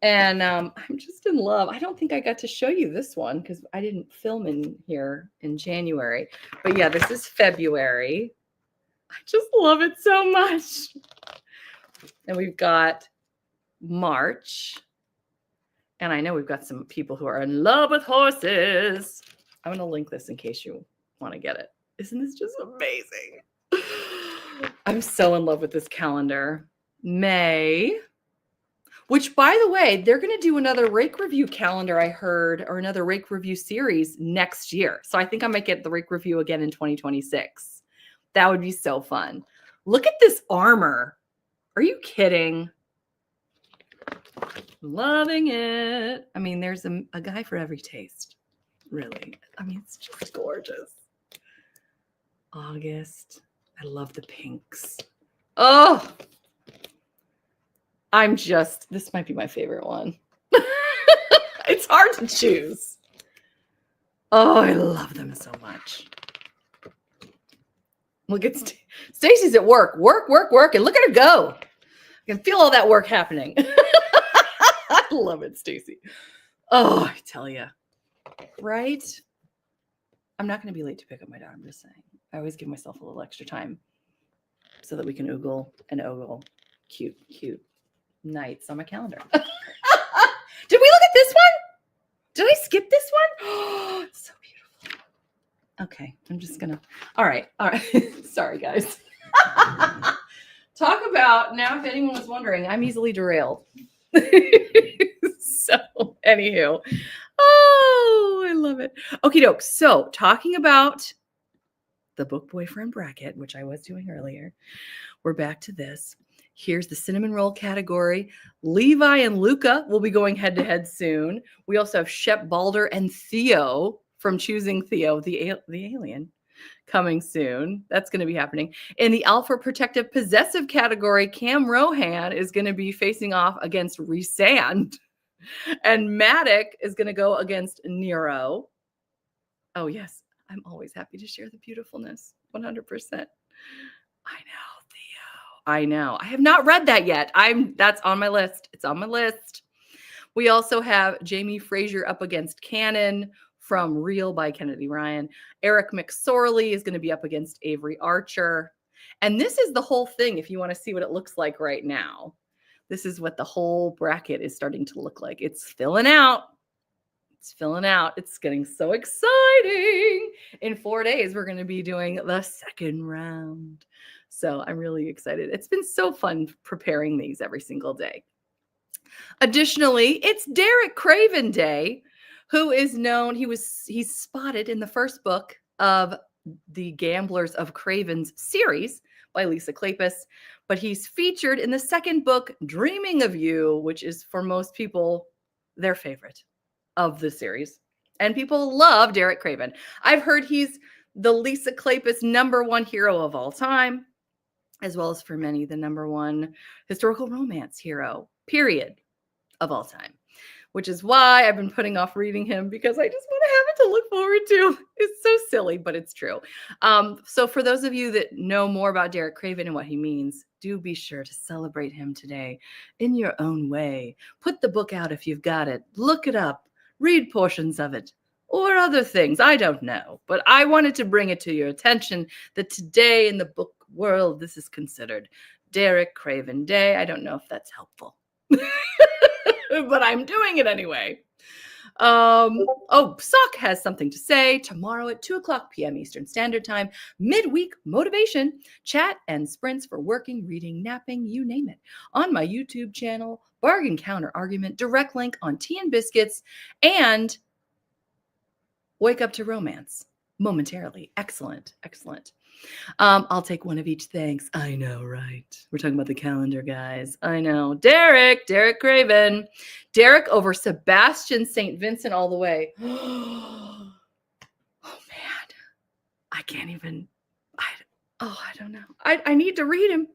[SPEAKER 1] and I'm just in love. I don't think I got to show you this one because I didn't film in here in January. But yeah, this is February. I just love it so much. And we've got March, and I know we've got some people who are in love with horses. I'm going to link this in case you want to get it. Isn't this just amazing? I'm so in love with this calendar. May, which by the way, they're going to do another Rake Review calendar, I heard, or another Rake Review series next year. So I think I might get the Rake Review again in 2026. That would be so fun. Look at this armor. Are you kidding? Loving it. I mean, there's a guy for every taste, really. I mean, it's just gorgeous. August. I love the pinks. Oh, this might be my favorite one. It's hard to choose. Oh, I love them so much. Look at Stacy's at work, and look at her go. I can feel all that work happening. I love it, Stacy. Oh, I tell you, right? I'm not going to be late to pick up my daughter. I'm just saying. I always give myself a little extra time so that we can oogle and ogle cute nights on my calendar. Did we look at this one? Did I skip this one? Oh, it's so beautiful. Okay, I'm just gonna. All right. Sorry, guys. Talk about now. If anyone was wondering, I'm easily derailed. So, anywho, oh, I love it. Okie doke. So, talking about the book boyfriend bracket, which I was doing earlier, we're back to this. Here's the cinnamon roll category. Levi and Luca will be going head to head soon. We also have Shep Balder and Theo from Choosing Theo, the alien, coming soon. That's going to be happening. In the Alpha Protective Possessive category, Cam Rohan is going to be facing off against Resand. And Matic is going to go against Nero. Oh, yes. I'm always happy to share the beautifulness. 100%. I know, Theo. I know. I have not read that yet. That's on my list. It's on my list. We also have Jamie Frazier up against Cannon from Real by Kennedy Ryan. Eric McSorley is going to be up against Avery Archer. And this is the whole thing if you want to see what it looks like right now. This is what the whole bracket is starting to look like. It's filling out. It's filling out. It's getting so exciting. In 4 days, we're going to be doing the second round. So I'm really excited. It's been so fun preparing these every single day. Additionally, it's Derek Craven Day, who is known. He's spotted in the first book of the Gamblers of Craven's series by Lisa Kleypas, but he's featured in the second book, Dreaming of You, which is for most people their favorite of the series. And people love Derek Craven. I've heard he's the Lisa Kleypas #1 hero of all time, as well as for many, the #1 historical romance hero, period, of all time. Which is why I've been putting off reading him because I just want to have it to look forward to. It's so silly, but it's true. So for those of you that know more about Derek Craven and what he means, do be sure to celebrate him today in your own way. Put the book out if you've got it. Look it up. Read portions of it or other things. I don't know, but I wanted to bring it to your attention that today in the book world, this is considered. Derek Craven Day. I don't know if that's helpful, but I'm doing it anyway. Sock has something to say tomorrow at 2:00 p.m. Eastern Standard Time. Midweek motivation, chat, and sprints for working, reading, napping, you name it. On my YouTube channel, bargain counter argument, direct link on Tea and Biscuits, and wake up to romance momentarily. Excellent. I'll take one of each. Thanks. I know, right? We're talking about the calendar, guys. I know. Derek Craven. Derek over Sebastian St. Vincent all the way. Oh, man. I can't even. I don't know. I need to read him.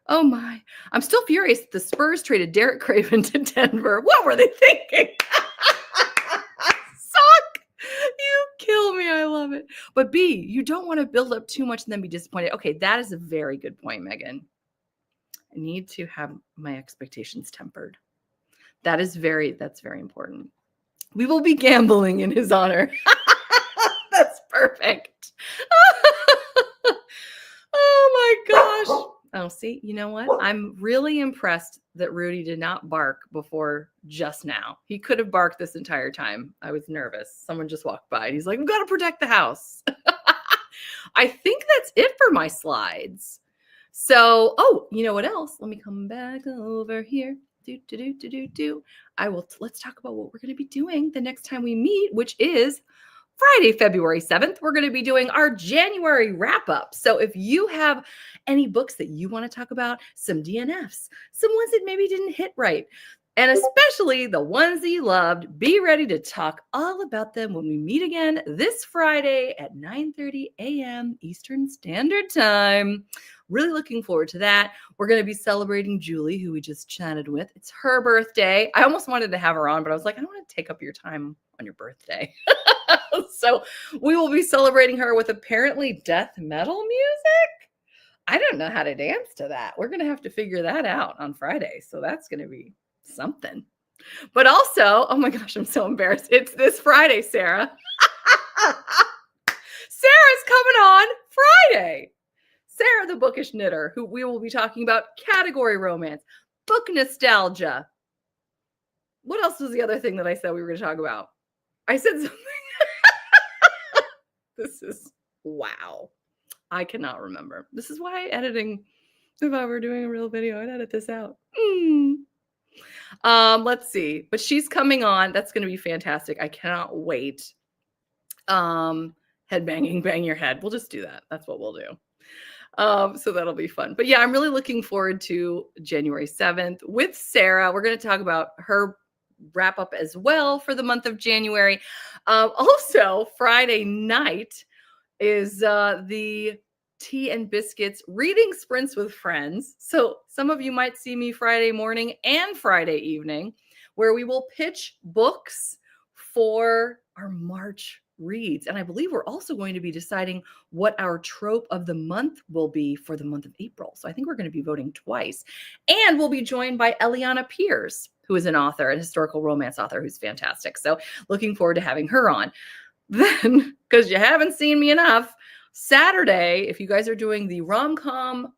[SPEAKER 1] Oh, my. I'm still furious that the Spurs traded Derek Craven to Denver. What were they thinking? You kill me. I love it. But B, you don't want to build up too much and then be disappointed. Okay, that is a very good point, Megan. I need to have my expectations tempered. That's very important. We will be gambling in his honor. That's perfect. Oh my gosh. Oh, see, you know what? I'm really impressed that Rudy did not bark before just now. He could have barked this entire time. I was nervous. Someone just walked by and he's like, we've got to protect the house. I think that's it for my slides. So, you know what else? Let me come back over here. Let's talk about what we're going to be doing the next time we meet, which is Friday, February 7th, we're going to be doing our January wrap-up. So if you have any books that you want to talk about, some DNFs, some ones that maybe didn't hit right, and especially the ones that you loved, be ready to talk all about them when we meet again this Friday at 9:30 a.m. Eastern Standard Time. Really looking forward to that. We're going to be celebrating Julie, who we just chatted with. It's her birthday. I almost wanted to have her on, but I was like, I don't want to take up your time on your birthday. So we will be celebrating her with apparently death metal music. I don't know how to dance to that. We're going to have to figure that out on Friday. So that's going to be something. But also, oh my gosh, I'm so embarrassed. It's this Friday, Sarah. Sarah's coming on Friday. Sarah, the bookish knitter, who we will be talking about category romance, book nostalgia. What else was the other thing that I said we were going to talk about? I said something. This is, wow. I cannot remember. This is why editing, if I were doing a real video, I'd edit this out. Let's see. But she's coming on. That's going to be fantastic. I cannot wait. Head banging, bang your head. We'll just do that. That's what we'll do. So that'll be fun. But yeah, I'm really looking forward to January 7th with Sarah. We're going to talk about her wrap up as well for the month of January. Also, Friday night is the Tea and Biscuits reading sprints with friends. So some of you might see me Friday morning and Friday evening, where we will pitch books for our March reads. And I believe we're also going to be deciding what our trope of the month will be for the month of April. So I think we're going to be voting twice. And we'll be joined by Eliana Pierce, who is an author, an historical romance author who's fantastic. So looking forward to having her on. Then, because you haven't seen me enough, Saturday, if you guys are doing the rom-com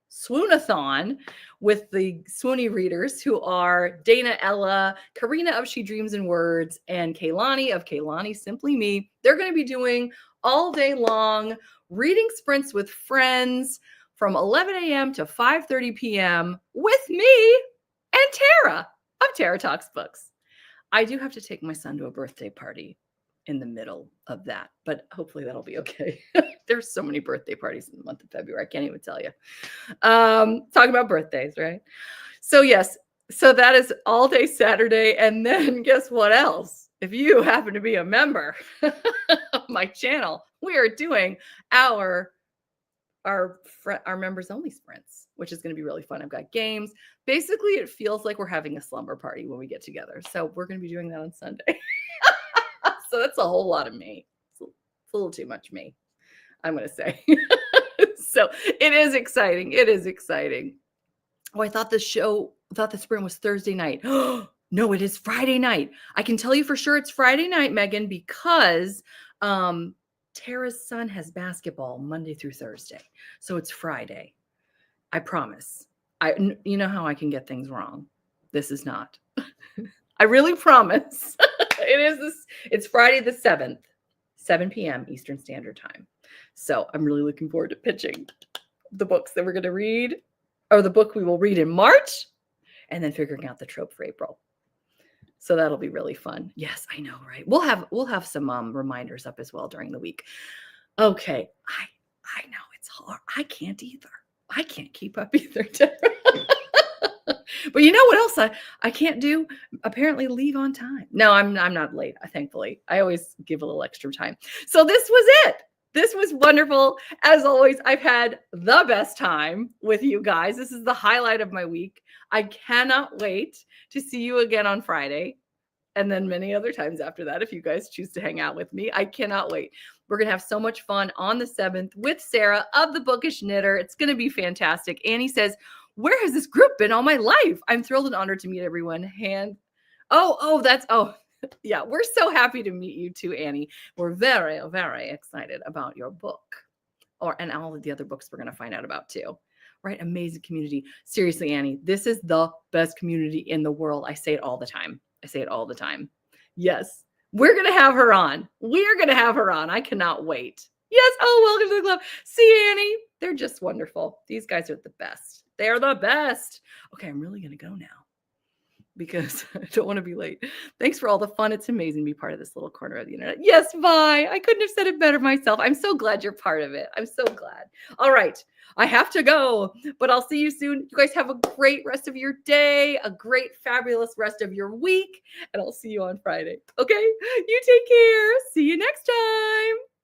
[SPEAKER 1] swoonathon with the swoony readers, who are Dana Ella, Karina of She Dreams in Words, and Kaylani of Kaylani Simply Me, they're going to be doing all day long reading sprints with friends from 11 a.m. to 5:30 p.m. with me and Tara of Tara Talks Books. I do have to take my son to a birthday party in the middle of that, but hopefully that'll be okay. There's so many birthday parties in the month of February. I can't even tell you. Talking about birthdays, right? So yes, so that is all day Saturday. And then guess what else? If you happen to be a member of my channel, we are doing our members only sprints, which is going to be really fun. I've got games. Basically, it feels like we're having a slumber party when we get together. So we're going to be doing that on Sunday. So that's a whole lot of me. It's a little too much me, I'm going to say. So it is exciting. It is exciting. Oh, I thought the sprint was Thursday night. No, it is Friday night. I can tell you for sure it's Friday night, Megan, because Tara's son has basketball Monday through Thursday. So it's Friday. I promise. You know how I can get things wrong. This is not. I really promise. It's Friday the 7th, 7 p.m. Eastern Standard Time. So I'm really looking forward to pitching the books that we're going to read, or the book we will read in March, and then figuring out the trope for April. So that'll be really fun. Yes, I know, right? We'll have some reminders up as well during the week. Okay, I know it's hard. I can't either. I can't keep up either. But you know what else I can't do? Apparently leave on time. No, I'm not late, thankfully. I always give a little extra time. So this was it. This was wonderful. As always, I've had the best time with you guys. This is the highlight of my week. I cannot wait to see you again on Friday, and then many other times after that, if you guys choose to hang out with me. I cannot wait. We're going to have so much fun on the 7th with Sarah of the Bookish Knitter. It's going to be fantastic. Annie says, where has this group been all my life? I'm thrilled and honored to meet everyone. Yeah, we're so happy to meet you too, Annie. We're very, very excited about your book, and all of the other books we're going to find out about too. Right? Amazing community. Seriously, Annie, this is the best community in the world. I say it all the time. Yes, we're going to have her on. I cannot wait. Yes. Oh, welcome to the club. See, Annie, they're just wonderful. These guys are the best. They're the best. Okay, I'm really going to go now because I don't want to be late. Thanks for all the fun. It's amazing to be part of this little corner of the internet. Yes, bye. I couldn't have said it better myself. I'm so glad you're part of it. I'm so glad. All right. I have to go, but I'll see you soon. You guys have a great rest of your day, a great, fabulous rest of your week, and I'll see you on Friday. Okay? You take care. See you next time.